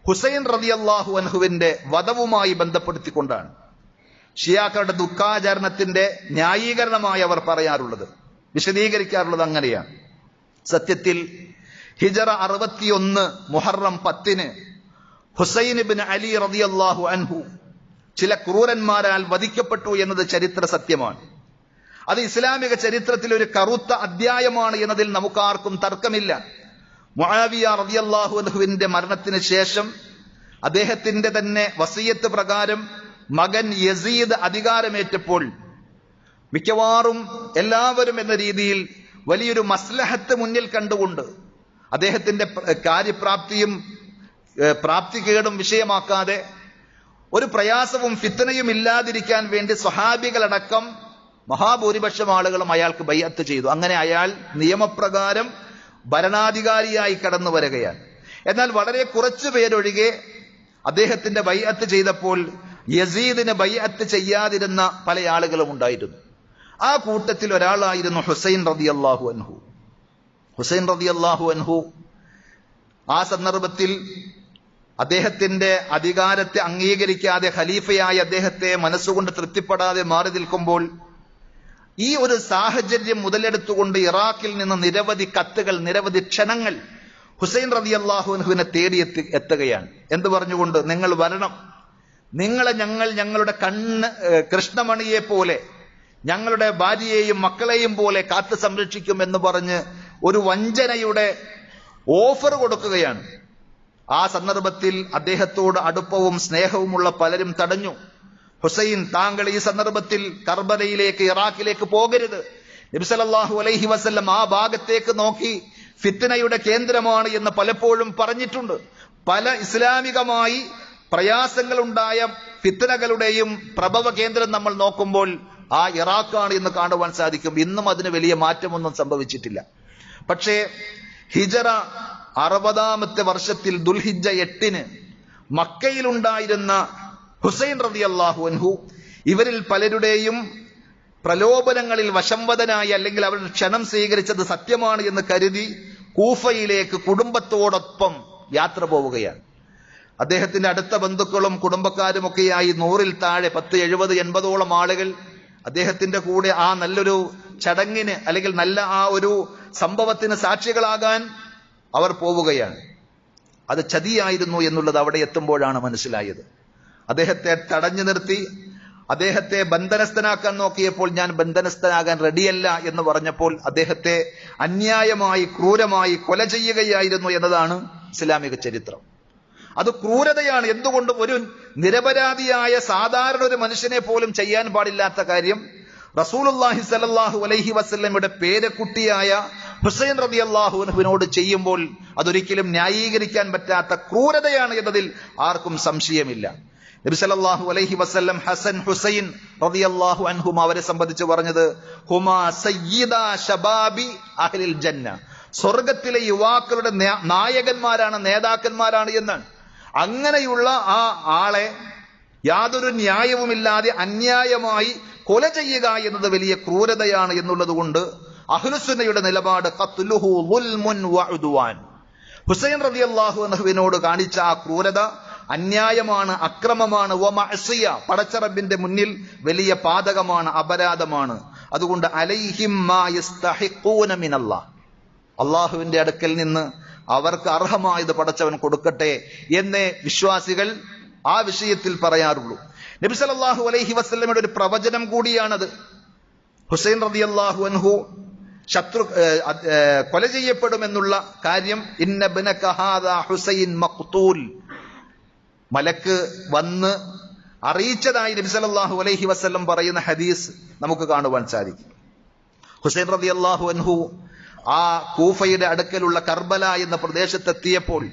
ഹുസൈൻ റളിയല്ലാഹു അൻഹുവിന്റെ വധവുമായി ബന്ധപ്പെടുത്തിക്കൊണ്ടാണ്. ഷിയാക്കളുടെ ദുഃഖാചരണത്തിന്റെ ന്യായീകരണമായി അവർ പറയാറുള്ളത്, വിശദീകരിക്കാറുള്ളത് അങ്ങനെയാണ്. സത്യത്തിൽ ഹിജറ 61 മുഹറം 10 ഹുസൈൻ ഇബ്നു അലി റളിയല്ലാഹു അൻഹു ചില ക്രൂരന്മാരാൽ വധിക്കപ്പെട്ടു എന്നത് ചരിത്ര സത്യമാണ്. അത് ഇസ്ലാമിക ചരിത്രത്തിൽ ഒരു കറുത്ത അധ്യായമാണ് എന്നതിൽ നമുക്കാർക്കും തർക്കമില്ല. മുആവിയ റളിയല്ലാഹു അൻഹുവിന്റെ മരണത്തിന് ശേഷം അദ്ദേഹത്തിന്റെ തന്നെ വസിയത്ത് പ്രകാരം മകൻ യസീദ് അധികാരമേറ്റപ്പോൾ മിക്കവാറും എല്ലാവരും എന്ന രീതിയിൽ വലിയൊരു മസ്ലഹത്ത് മുന്നിൽ കണ്ടുകൊണ്ട് അദ്ദേഹത്തിന്റെ കാര്യപ്രാപ്തിയും പ്രാപ്തികേടും വിഷയമാക്കാതെ ഒരു പ്രയാസവും ഫിത്നയും ഇല്ലാതിരിക്കാൻ വേണ്ടി സ്വഹാബികളടക്കം മഹാഭൂരിപക്ഷം ആളുകളും അയാൾക്ക് ബൈഅത്ത് ചെയ്തു. അങ്ങനെ അയാൾ നിയമപ്രകാരം ഭരണാധികാരിയായി കടന്നു വരികയാണ്. എന്നാൽ വളരെ കുറച്ചു പേരൊഴികെ അദ്ദേഹത്തിന്റെ ബൈഅത്ത് ചെയ്തപ്പോൾ യസീദിന് ബൈഅത്ത് ചെയ്യാതിരുന്ന പല ആളുകളും ഉണ്ടായിരുന്നു. ആ കൂട്ടത്തിൽ ഒരാളായിരുന്നു ഹുസൈൻ റളിയല്ലാഹു അൻഹു. ഹുസൈൻ റളിയല്ലാഹു അൻഹു ആ സന്ദർഭത്തിൽ അദ്ദേഹത്തിന്റെ അധികാരത്തെ അംഗീകരിക്കാതെ ഖലീഫയായി അദ്ദേഹത്തെ മനസ്സുകൊണ്ട് തൃപ്തിപ്പെടാതെ മാറി നിൽക്കുമ്പോൾ ഈ ഒരു സാഹചര്യം മുതലെടുത്തുകൊണ്ട് ഇറാഖിൽ നിന്ന് നിരവധി കത്തുകൾ, നിരവധി ക്ഷണങ്ങൾ ഹുസൈൻ റളിയല്ലാഹു അൻഹുവിനെ തേടി എത്തുകയാണ്. എന്ത് പറഞ്ഞുകൊണ്ട്, നിങ്ങൾ വരണം, നിങ്ങളെ ഞങ്ങളുടെ കൃഷ്ണമണിയെ പോലെ, ഞങ്ങളുടെ ഭാര്യയെയും മക്കളെയും പോലെ കാത്തു സംരക്ഷിക്കും എന്ന് പറഞ്ഞ് ഒരു വഞ്ചനയുടെ ഓഫർ കൊടുക്കുകയാണ്. ആ സന്ദർഭത്തിൽ അദ്ദേഹത്തോട് അടുപ്പവും സ്നേഹവുമുള്ള പലരും തടഞ്ഞു. ഹുസൈൻ, താങ്കൾ ഈ സന്ദർഭത്തിൽ കർബലയിലേക്ക്, ഇറാഖിലേക്ക് പോകരുത്. നബി സല്ലല്ലാഹു അലൈഹി വസല്ലം ആ ഭാഗത്തേക്ക് നോക്കി ഫിത്നയുടെ കേന്ദ്രമാണ് എന്ന് പലപ്പോഴും പറഞ്ഞിട്ടുണ്ട്. പല ഇസ്ലാമികമായി പ്രയാസങ്ങളുണ്ടായ ഫിത്നകളുടെയും പ്രഭവ കേന്ദ്രം നമ്മൾ നോക്കുമ്പോൾ ആ ഇറാഖാണ് എന്ന് കാണുവാൻ സാധിക്കും. ഇന്നും അതിന് വലിയ മാറ്റമൊന്നും സംഭവിച്ചിട്ടില്ല. പക്ഷേ ഹിജറ 60-ാമത്തെ വർഷത്തിൽ ദുൽഹിജ്ജ 8 മക്കയിലുണ്ടായിരുന്ന ഹുസൈൻ റളിയല്ലാഹു അൻഹു ഇവരിൽ പലരുടെയും പ്രലോഭനങ്ങളിൽ വശംവദനായി, അല്ലെങ്കിൽ അവരുടെ ക്ഷണം സ്വീകരിച്ചത് സത്യമാണ് എന്ന് കരുതി കൂഫയിലേക്ക് കുടുംബത്തോടൊപ്പം യാത്ര പോവുകയാണ്. അദ്ദേഹത്തിന്റെ അടുത്ത ബന്ധുക്കളും കുടുംബക്കാരും ഒക്കെയായി 100-ൽ താഴെ 10, 70, 80ഓളം ആളുകൾ അദ്ദേഹത്തിന്റെ കൂടെ ആ നല്ലൊരു ചടങ്ങിന്, അല്ലെങ്കിൽ നല്ല ആ ഒരു സംഭവത്തിന് സാക്ഷികളാകാൻ അവർ പോവുകയാണ്. അത് ചതിയായിരുന്നു എന്നുള്ളത് അവിടെ എത്തുമ്പോഴാണ് മനസ്സിലായത്. അദ്ദേഹത്തെ തടഞ്ഞു നിർത്തി അദ്ദേഹത്തെ ബന്ധനസ്ഥനാക്കാൻ നോക്കിയപ്പോൾ ഞാൻ ബന്ധനസ്ഥനാകാൻ റെഡിയല്ല എന്ന് പറഞ്ഞപ്പോൾ അദ്ദേഹത്തെ അന്യായമായി, ക്രൂരമായി കൊല ചെയ്യുകയായിരുന്നു എന്നതാണ് ഇസ്ലാമിക ചരിത്രം. അത് ക്രൂരതയാണ്. എന്തുകൊണ്ടും ഒരു നിരപരാധിയായ സാധാരണ ഒരു മനുഷ്യനെ പോലും ചെയ്യാൻ പാടില്ലാത്ത കാര്യം റസൂലുള്ളാഹി സ്വല്ലല്ലാഹു അലൈഹി വസല്ലമയുടെ പേരക്കുട്ടിയായ ഹുസൈൻ റളിയല്ലാഹു അൻഹുവിനോട് ചെയ്യുമ്പോൾ അതൊരിക്കലും ന്യായീകരിക്കാൻ പറ്റാത്ത ക്രൂരതയാണ് എന്നതിൽ ആർക്കും സംശയമില്ല. നബി സല്ലല്ലാഹു അലൈഹി വസല്ലം ഹസൻ ഹുസൈൻ റളിയല്ലാഹു അൻഹും അവരെ സംബന്ധിച്ച് പറഞ്ഞത് ഹുമാ സയ്യിദാ ശബാബി അഹ്ലിൽ ജന്ന, സ്വർഗത്തിലെ യുവാക്കളുടെ നായകന്മാരാണ്, നേതാക്കന്മാരാണ് എന്നാണ്. അങ്ങനെയുള്ള ആ ആളെ യാതൊരു ന്യായവുമില്ലാതെ അന്യായമായി കൊല ചെയ്യുക എന്നത് വലിയ ക്രൂരതയാണ് എന്നുള്ളത് കൊണ്ട് അഹ്ലുസുന്നയുടെ നിലപാട് ഖത്ലുഹു ളുൽമുൻ വഉദ്വാൻ. ഹുസൈൻ റളിയല്ലാഹു അൻഹുവിനോട് കാണിച്ച ആ ക്രൂരത അന്യായമാണ്, അക്രമമാണ്, വമഅസിയ, പടച്ചറബിന്റെ മുന്നിൽ വലിയ പാതകമാണ്, അപരാധമാണ്. അതുകൊണ്ട് അലൈഹിം മാ യസ്തഹിഖൂന മിനല്ലാഹ്, അള്ളാഹുവിന്റെ അടുക്കൽ നിന്ന് അവർക്ക് അർഹമായത് പടച്ചവൻ കൊടുക്കട്ടെ എന്നേ വിശ്വാസികൾ ആ വിഷയത്തിൽ പറയാറുള്ളൂ. നബി സല്ലല്ലാഹു അലൈഹി വസല്ലമയുടെ ഒരു പ്രവചനം കൂടിയാണത്. ഹുസൈൻ റളിയല്ലാഹു അൻഹു കൊല ചെയ്യപ്പെടുമെന്നുള്ള കാര്യം, ഇന്ന ഇബ്നക ഹാദാ ഹുസൈൻ മഖ്തൂൽ, മലക്ക് വന്ന് അറിയിച്ചതായി നബി സല്ലല്ലാഹു അലൈഹി വസല്ലം പറയുന്ന ഹദീസ് നമുക്ക് കാണുവാൻ സാധിക്കും. ഹുസൈൻ റളിയല്ലാഹു അൻഹു ആ കൂഫയുടെ അടുക്കലുള്ള കർബല എന്ന പ്രദേശത്തെത്തിയപ്പോൾ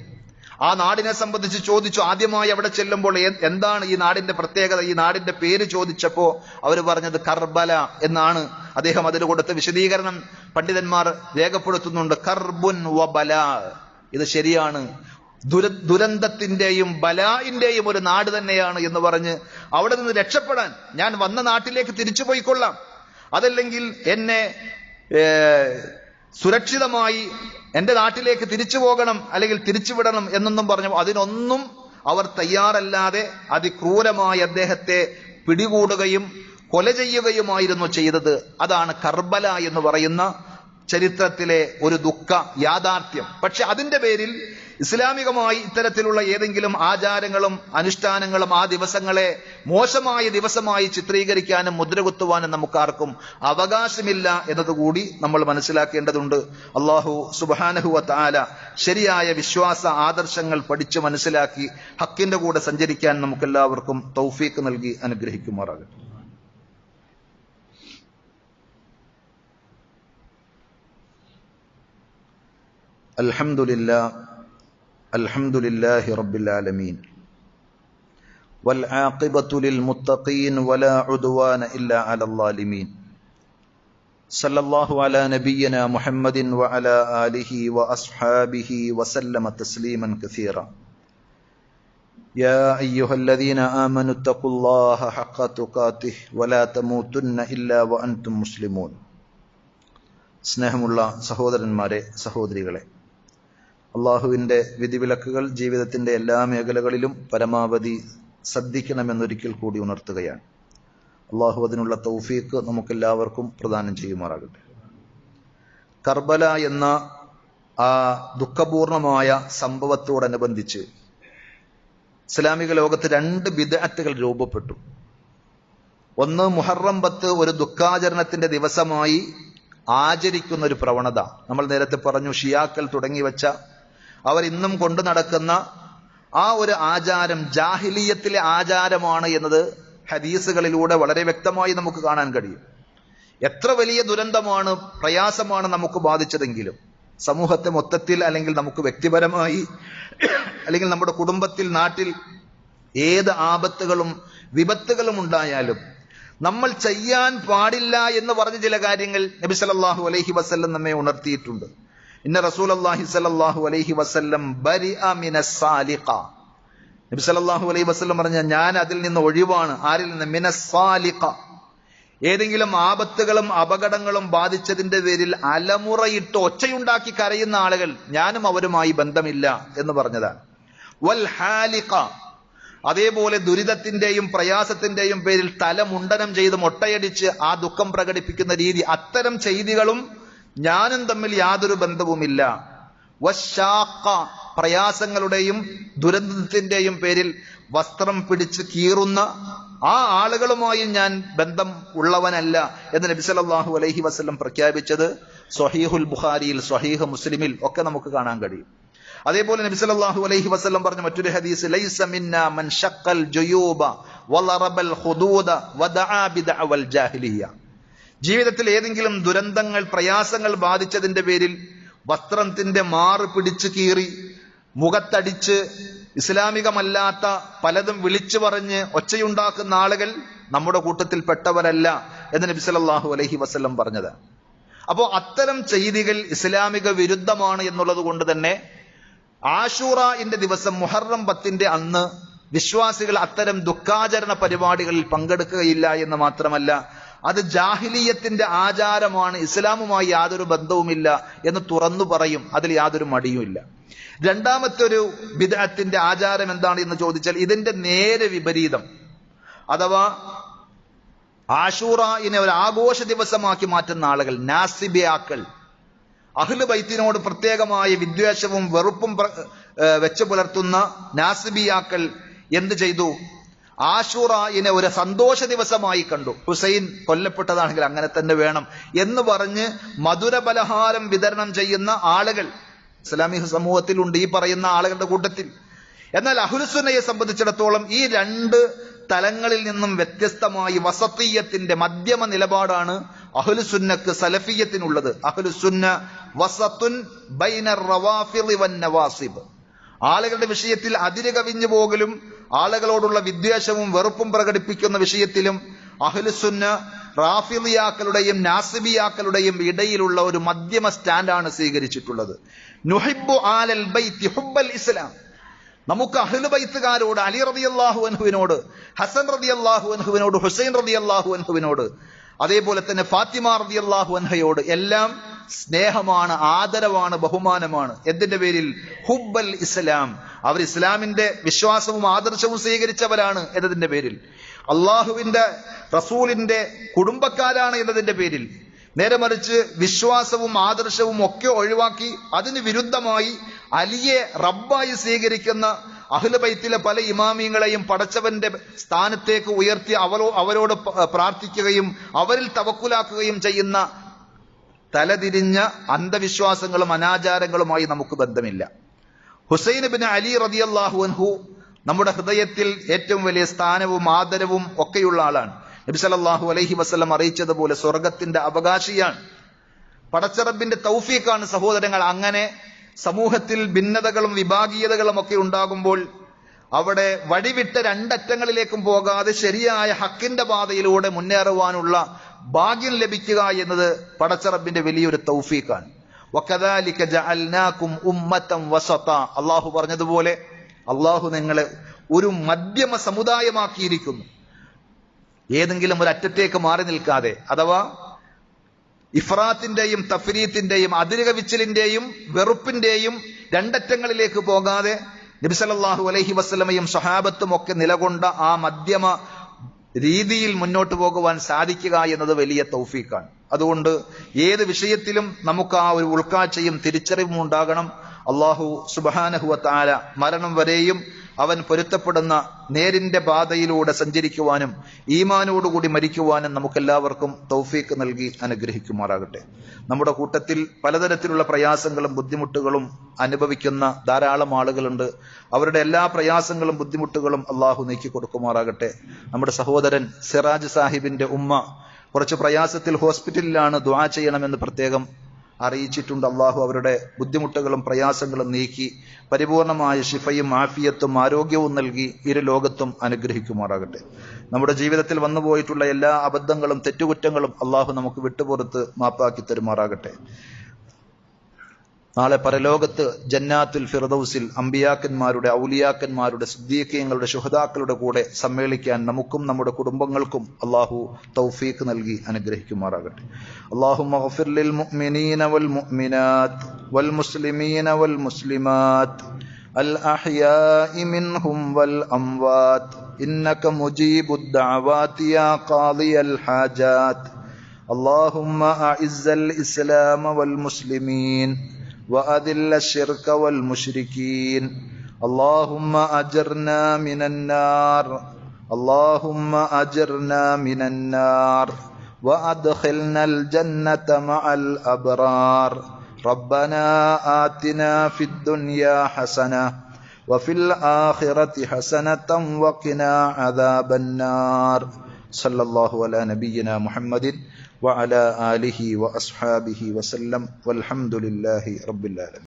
ആ നാടിനെ സംബന്ധിച്ച് ചോദിച്ചു. ആദ്യമായി അവിടെ ചെല്ലുമ്പോൾ എന്താണ് ഈ നാടിന്റെ പ്രത്യേകത, ഈ നാടിന്റെ പേര് ചോദിച്ചപ്പോ അവർ പറഞ്ഞത് കർബല എന്നാണ്. അദ്ദേഹം അതിന് കൊടുത്ത വിശദീകരണം പണ്ഡിതന്മാർ രേഖപ്പെടുത്തുന്നുണ്ട്. കർബുൻ വ ബലാ, ഇത് ശരിയാണ്, ദുരന്തത്തിന്റെയും ബലാഇന്റെയും ഒരു നാട് തന്നെയാണ് എന്ന് പറഞ്ഞ് അവിടെ നിന്ന് രക്ഷപ്പെടാൻ ഞാൻ വന്ന നാട്ടിലേക്ക് തിരിച്ചു പോയിക്കൊള്ളാം, അതല്ലെങ്കിൽ എന്നെ സുരക്ഷിതമായി എന്റെ നാട്ടിലേക്ക് തിരിച്ചു പോകണം അല്ലെങ്കിൽ തിരിച്ചുവിടണം എന്നൊന്നും പറഞ്ഞു അതിനൊന്നും അവർ തയ്യാറല്ലാതെ അതിക്രൂരമായി അദ്ദേഹത്തെ പിടികൂടുകയും കൊല ചെയ്യുകയുമായിരുന്നു ചെയ്തത്. അതാണ് കർബല എന്ന് പറയുന്ന ചരിത്രത്തിലെ ഒരു ദുഃഖ യാഥാർത്ഥ്യം. പക്ഷെ അതിന്റെ പേരിൽ ഇസ്ലാമികമായി ഇത്തരത്തിലുള്ള ഏതെങ്കിലും ആചാരങ്ങളും അനുഷ്ഠാനങ്ങളും ആ ദിവസങ്ങളെ മോശമായ ദിവസമായി ചിത്രീകരിക്കാനും മുദ്രകുത്തുവാനും നമുക്കാർക്കും അവകാശമില്ല എന്നതുകൂടി നമ്മൾ മനസ്സിലാക്കേണ്ടതുണ്ട്. അല്ലാഹു സുബ്ഹാനഹു വ തആല ശരിയായ വിശ്വാസ ആദർശങ്ങൾ പഠിച്ച് മനസ്സിലാക്കി ഹക്കിന്റെ കൂടെ സഞ്ചരിക്കാൻ നമുക്കെല്ലാവർക്കും തൗഫീഖ് നൽകി അനുഗ്രഹിക്കുമാറാകട്ടെ. അൽഹംദുലില്ലാഹി റബ്ബിൽ ആലമീൻ വൽ ആഖിബത്തു ലിൽ മുത്തഖീൻ വലാ ഉദ്വാന ഇല്ലാ അലൽ ളാലിമീൻ സല്ലല്ലാഹു അലാ നബിയ്യിനാ മുഹമ്മദിൻ വഅലാ ആലിഹി വഅസ്ഹാബിഹി വസല്ലമ തസ്ലീമൻ കസീറാ. യാ അയ്യുഹല്ലദീന ആമനു തഖുല്ലാഹ ഹഖ്ക തുഖാതിഹി വലാ തമൂതുന്ന ഇല്ലാ വഅൻതും മുസ്ലിമൂൻ. സ്നേഹമുള്ള സഹോദരന്മാരെ, സഹോദരികളെ, അള്ളാഹുവിന്റെ വിധിവിലക്കുകൾ ജീവിതത്തിന്റെ എല്ലാ മേഖലകളിലും പരമാവധി ശ്രദ്ധിക്കണമെന്നൊരിക്കൽ കൂടി ഉണർത്തുകയാണ്. അള്ളാഹു അതിനുള്ള തൗഫീഖ് നമുക്കെല്ലാവർക്കും പ്രദാനം ചെയ്യുമാറാകട്ടെ. കർബല എന്ന ആ ദുഃഖപൂർണമായ സംഭവത്തോടനുബന്ധിച്ച് ഇസ്ലാമിക ലോകത്ത് 2 ബിദ്അത്തുകൾ രൂപപ്പെട്ടു. ഒന്ന്, മുഹറം 10 ഒരു ദുഃഖാചരണത്തിന്റെ ദിവസമായി ആചരിക്കുന്ന ഒരു പ്രവണത. നമ്മൾ നേരത്തെ പറഞ്ഞു, ഷിയാക്കൾ തുടങ്ങിവെച്ച അവർ ഇന്നും കൊണ്ടു നടക്കുന്ന ആ ഒരു ആചാരം ജാഹിലിയത്തിലെ ആചാരമാണ് എന്നത് ഹദീസുകളിലൂടെ വളരെ വ്യക്തമായി നമുക്ക് കാണാൻ കഴിയും. എത്ര വലിയ ദുരന്തമാണ്, പ്രയാസമാണ് നമുക്ക് ബാധിച്ചതെങ്കിലും, സമൂഹത്തെ മൊത്തത്തിൽ അല്ലെങ്കിൽ നമുക്ക് വ്യക്തിപരമായി അല്ലെങ്കിൽ നമ്മുടെ കുടുംബത്തിൽ, നാട്ടിൽ ഏത് ആപത്തുകളും വിപത്തുകളും ഉണ്ടായാലും നമ്മൾ ചെയ്യാൻ പാടില്ല എന്ന് പറഞ്ഞ ചില കാര്യങ്ങൾ നബി സല്ലല്ലാഹു അലൈഹി വസല്ലം നമ്മെ ഉണർത്തിയിട്ടുണ്ട്. ഇന്ന റസൂലുള്ളാഹി സല്ലല്ലാഹു അലൈഹി വസല്ലം ബരിഅ മിനസ് സാലിഖ. നബി സല്ലല്ലാഹു അലൈഹി വസല്ലം പറഞ്ഞ, ഞാൻ അതിൽ നിന്ന് ഒഴിവാണ്. ആരിൽ നിന്ന്? മിനസ് സാലിഖ. ഏതെങ്കിലും ആപത്തുകളും അപകടങ്ങളും ബാധിച്ചതിന്റെ പേരിൽ അലമുറയിട്ട് ഒച്ചയുണ്ടാക്കി കരയുന്ന ആളുകൾ, ഞാനും അവരുമായി ബന്ധമില്ല എന്ന് പറഞ്ഞതാണ്. വൽ ഹാലിഖ, അതേപോലെ ദുരിതത്തിന്റെയും പ്രയാസത്തിന്റെയും പേരിൽ തലമുണ്ടനം ചെയ്ത് മൊട്ടയടിച്ച് ആ ദുഃഖം പ്രകടിപ്പിക്കുന്ന രീതി, അത്തരം ചെയ്തികളും ഞാനും തമ്മിൽ യാതൊരു ബന്ധവുമില്ല. വശാഖ, പ്രയാസങ്ങളുടെയും ദുരന്തത്തിന്റെയും പേരിൽ വസ്ത്രം പിടിച്ച് കീറുന്ന ആ ആളുകളുമായി ഞാൻ ബന്ധം ഉള്ളവനല്ല എന്ന് നബി സല്ലല്ലാഹു അലൈഹി വസല്ലം പ്രഖ്യാപിച്ചത് സ്വഹീഹുൽ ബുഖാരിയിൽ, സ്വഹീഹ് മുസ്ലിമിൽ ഒക്കെ നമുക്ക് കാണാൻ കഴിയും. അതേപോലെ നബി സല്ലല്ലാഹു അലൈഹി വസല്ലം പറഞ്ഞ മറ്റൊരു ഹദീസ്, ലൈസ മിന്നാ മൻ ഷഖൽ ജുയൂബ വളറബൽ ഖുദൂദ വദഅ ബിദഅവൽ ജാഹിലിയ്യ. ജീവിതത്തിൽ ഏതെങ്കിലും ദുരന്തങ്ങൾ, പ്രയാസങ്ങൾ ബാധിച്ചതിന്റെ പേരിൽ വസ്ത്രത്തിന്റെ മാറ് പിടിച്ചു കീറി മുഖത്തടിച്ച് ഇസ്ലാമികമല്ലാത്ത പലതും വിളിച്ചു പറഞ്ഞ് ഒച്ചയുണ്ടാക്കുന്ന ആളുകൾ നമ്മുടെ കൂട്ടത്തിൽ പെട്ടവരല്ല എന്ന് നബി സല്ലല്ലാഹു അലൈഹി വസല്ലം പറഞ്ഞത്. അപ്പോ അത്തരം ചെയ്തികൾ ഇസ്ലാമിക വിരുദ്ധമാണ് എന്നുള്ളത് കൊണ്ട് തന്നെ ആശൂറയുടെ ദിവസം, മുഹറം 10 അന്ന് വിശ്വാസികൾ അത്തരം ദുഃഖാചരണ പരിപാടികളിൽ പങ്കെടുക്കുകയില്ല എന്ന് മാത്രമല്ല, അത് ജാഹിലിയത്തിന്റെ ആചാരമാണ്, ഇസ്ലാമുമായി യാതൊരു ബന്ധവുമില്ല എന്ന് തുറന്നു പറയും. അതിൽ യാതൊരു മടിയുമില്ല. രണ്ടാമത്തെ ഒരു ബിദ്അത്തിന്റെ ആചാരം എന്താണ് എന്ന് ചോദിച്ചാൽ, ഇതിന്റെ നേരെ വിപരീതം, അഥവാ ആശൂറയെ ഒരു ആഘോഷ ദിവസമാക്കി മാറ്റുന്ന ആളുകൾ, നാസിബിയാക്കൾ, അഹ്ലു ബൈത്തിനോട് പ്രത്യേകമായ വിദ്വേഷവും വെറുപ്പും വെച്ചു പുലർത്തുന്ന നാസിബിയാക്കൾ എന്ത് ചെയ്തു? ആശൂറായിനെ ഒരു സന്തോഷ ദിവസമായി കണ്ടു. ഹുസൈൻ കൊല്ലപ്പെട്ടതാണെങ്കിൽ അങ്ങനെ തന്നെ വേണം എന്ന് പറഞ്ഞ് മധുര പലഹാരം വിതരണം ചെയ്യുന്ന ആളുകൾ ഇസ്ലാമിക സമൂഹത്തിലുണ്ട്, ഈ പറയുന്ന ആളുകളുടെ കൂട്ടത്തിൽ. എന്നാൽ അഹ്ലുസുന്നയെ സംബന്ധിച്ചിടത്തോളം ഈ രണ്ട് തലങ്ങളിൽ നിന്നും വ്യത്യസ്തമായി വസത്തിയ്യത്തിന്റെ മധ്യമ നിലപാടാണ് അഹ്ലുസുന്നക്ക് സലഫിയ്യത്തിനുള്ളത്. അഹ്ലുസുന്ന വസത്തുൻ ബൈനർ റവാഫിദ് വൻ നവാസിബ്. ആളുകളുടെ വിഷയത്തിൽ അതിര് കവിഞ്ഞു പോകലും ആളുകളോടുള്ള വിദ്വേഷവും വെറുപ്പും പ്രകടിപ്പിക്കുന്ന വിഷയത്തിലും അഹ്ലുസുന്ന റാഫിദിയാക്കളുടെയും നാസിബിയാക്കളുടെയും ഇടയിലുള്ള ഒരു മധ്യമ സ്റ്റാൻഡാണ് സ്വീകരിച്ചിട്ടുള്ളത്. നുഹിബ്ബു ആലൽ ബൈത്തി ഹുബ്ബൽ ഇസ്ലാം. നമുക്ക് അഹ്ലു ബൈത്തുകാരോട്, അലി റളിയല്ലാഹു അൻഹുവിനോട്, ഹസൻ റളിയല്ലാഹു അൻഹുവിനോട്, ഹുസൈൻ റളിയല്ലാഹു അൻഹുവിനോട്, അതേപോലെ തന്നെ ഫാത്തിമ റളിയല്ലാഹു അൻഹയോട് എല്ലാം സ്നേഹമാണ്, ആദരവാണ്, ബഹുമാനമാണ്. എന്തിന്റെ പേരിൽ? ഹുബ്ബൽ ഇസ്ലാം. അവർ ഇസ്ലാമിന്റെ വിശ്വാസവും ആദർശവും സ്വീകരിച്ചവരാണ് എന്നതിന്റെ പേരിൽ, അള്ളാഹുവിന്റെ റസൂലിന്റെ കുടുംബക്കാരാണ് എന്നതിന്റെ പേരിൽ. നേരെ മറിച്ച് വിശ്വാസവും ആദർശവും ഒക്കെ ഒഴിവാക്കി അതിന് വിരുദ്ധമായി അലിയെ റബ്ബായി സ്വീകരിക്കുന്ന അഹ്ലു ബൈത്തിലെ പല ഇമാമിങ്ങളെയും പടച്ചവന്റെ സ്ഥാനത്തേക്ക് ഉയർത്തി അവരോട് പ്രാർത്ഥിക്കുകയും അവരിൽ തവക്കുലാക്കുകയും ചെയ്യുന്ന തലതിരിഞ്ഞ അന്ധവിശ്വാസങ്ങളും അനാചാരങ്ങളുമായി നമുക്ക് ബന്ധമില്ല. ഹുസൈൻ ഇബ്നു അലി റളിയല്ലാഹു അൻഹു നമ്മുടെ ഹൃദയത്തിൽ ഏറ്റവും വലിയ സ്ഥാനവും ആദരവും ഒക്കെയുള്ള ആളാണ്. നബി സല്ലല്ലാഹു അലൈഹി വസല്ലം അറിയിച്ചതുപോലെ സ്വർഗത്തിന്റെ അവകാശിയാണ്. പടച്ചറബിന്റെ തൗഫീഖാണ് സഹോദരങ്ങൾ. അങ്ങനെ സമൂഹത്തിൽ ഭിന്നതകളും വിഭാഗീയതകളും ഒക്കെ ഉണ്ടാകുമ്പോൾ അവിടെ വഴിവിട്ട രണ്ടറ്റങ്ങളിലേക്കും പോകാതെ ശരിയായ ഹക്കിന്റെ പാതയിലൂടെ മുന്നേറുവാനുള്ള ഭാഗ്യം ലഭിക്കുക എന്നത് പടച്ചറബിന്റെ വലിയൊരു തൗഫീഖാണ്. വകദാലിക ജഅൽനാകും ഉമ്മത്തൻ വസത. അല്ലാഹു പറഞ്ഞതുപോലെ അല്ലാഹു നിങ്ങളെ ഒരു മധ്യമ സമുദായമാക്കിയിരിക്കുന്നു. ഏതെങ്കിലും ഒരു അറ്റത്തേക്ക് മാറി നിൽക്കാതെ, അഥവാ ഇഫ്രാത്തിന്റെയും തഫ്രീത്തിന്റെയും അതിരുകവിച്ചലിന്റെയും വെറുപ്പിന്റെയും രണ്ടറ്റങ്ങളിലേക്ക് പോകാതെ നബി സല്ലല്ലാഹു അലൈഹി വസല്ലമയും സ്വഹാബത്തും ഒക്കെ നിലകൊണ്ട ആ മധ്യമ രീതിയിൽ മുന്നോട്ട് പോകുവാൻ സാധിക്കുക എന്നത് വലിയ തൗഫീഖാണ്. അതുകൊണ്ട് ഏത് വിഷയത്തിലും നമുക്ക് ആ ഒരു ഉൾക്കാഴ്ചയും തിരിച്ചറിവും ഉണ്ടാകണം. അല്ലാഹു സുബ്ഹാനഹു വ തആല മരണം വരെയും അവൻ പൊരുത്തപ്പെടുന്ന നേരിന്റെ പാതയിലൂടെ സഞ്ചരിക്കുവാനും ഈമാനോടുകൂടി മരിക്കുവാനും നമുക്കെല്ലാവർക്കും തൗഫീഖ് നൽകി അനുഗ്രഹിക്കുമാറാകട്ടെ. നമ്മുടെ കൂട്ടത്തിൽ പലതരത്തിലുള്ള പ്രയാസങ്ങളും ബുദ്ധിമുട്ടുകളും അനുഭവിക്കുന്ന ധാരാളം ആളുകളുണ്ട്. അവരുടെ എല്ലാ പ്രയാസങ്ങളും ബുദ്ധിമുട്ടുകളും അള്ളാഹു നീക്കി കൊടുക്കുമാറാകട്ടെ. നമ്മുടെ സഹോദരൻ സിറാജ് സാഹിബിന്റെ ഉമ്മ കുറച്ച് പ്രയാസത്തിൽ ഹോസ്പിറ്റലിലാണ്, ദുആ ചെയ്യണമെന്ന് പ്രത്യേകം അറിയിച്ചിട്ടുണ്ട്. അള്ളാഹു അവരുടെ ബുദ്ധിമുട്ടുകളും പ്രയാസങ്ങളും നീക്കി പരിപൂർണമായ ശിഫയും ആഫിയത്തും ആരോഗ്യവും നൽകി ഇരു ലോകത്തും അനുഗ്രഹിക്കുമാറാകട്ടെ. നമ്മുടെ ജീവിതത്തിൽ വന്നുപോയിട്ടുള്ള എല്ലാ അബദ്ധങ്ങളും തെറ്റുകുറ്റങ്ങളും അള്ളാഹു നമുക്ക് വിട്ടുപുറത്ത് മാപ്പാക്കി തരുമാറാകട്ടെ. നാളെ പരലോകത്ത് ജന്നാത്തുൽ ഫിർദൗസിൽ അമ്പിയാക്കന്മാരുടെ, ഔലിയാക്കന്മാരുടെ, സിദ്ദീഖീങ്ങളുടെ, ശുഹദാക്കളുടെ കൂടെ സമ്മേളിക്കാൻ നമുക്കും നമ്മുടെ കുടുംബങ്ങൾക്കും അല്ലാഹു തൗഫീഖ് നൽകി അനുഗ്രഹിക്കുമാറാകട്ടെ. അല്ലാഹുമ്മ ഗഫിർ ലിൽ മുഅ്മിനീന വൽ മുഅ്മിനാത്ത് വൽ മുസ്ലിമീന വൽ മുസ്ലിമാത്ത് അൽ അഹ്യാഇ മിൻഹും വൽ അംവാത്ത് ഇന്നക മുജീബുദ് ദഅവാതി യാ ഖാദിയൽ ഹാജാത്ത്. അല്ലാഹുമ്മ അഇസ്സൽ ഇസ്ലാമ വൽ മുസ്ലിമീൻ وأذل الشرك والمشركين. اللهم أجرنا من النار، اللهم أجرنا من النار وأدخلنا الجنة مع الأبرار. ربنا آتنا في الدنيا حسنة وفي الآخرة حسنة وقنا عذاب النار. صلى الله على نبينا محمد وعلى آله وأصحابه وسلم والحمد لله رب العالمين.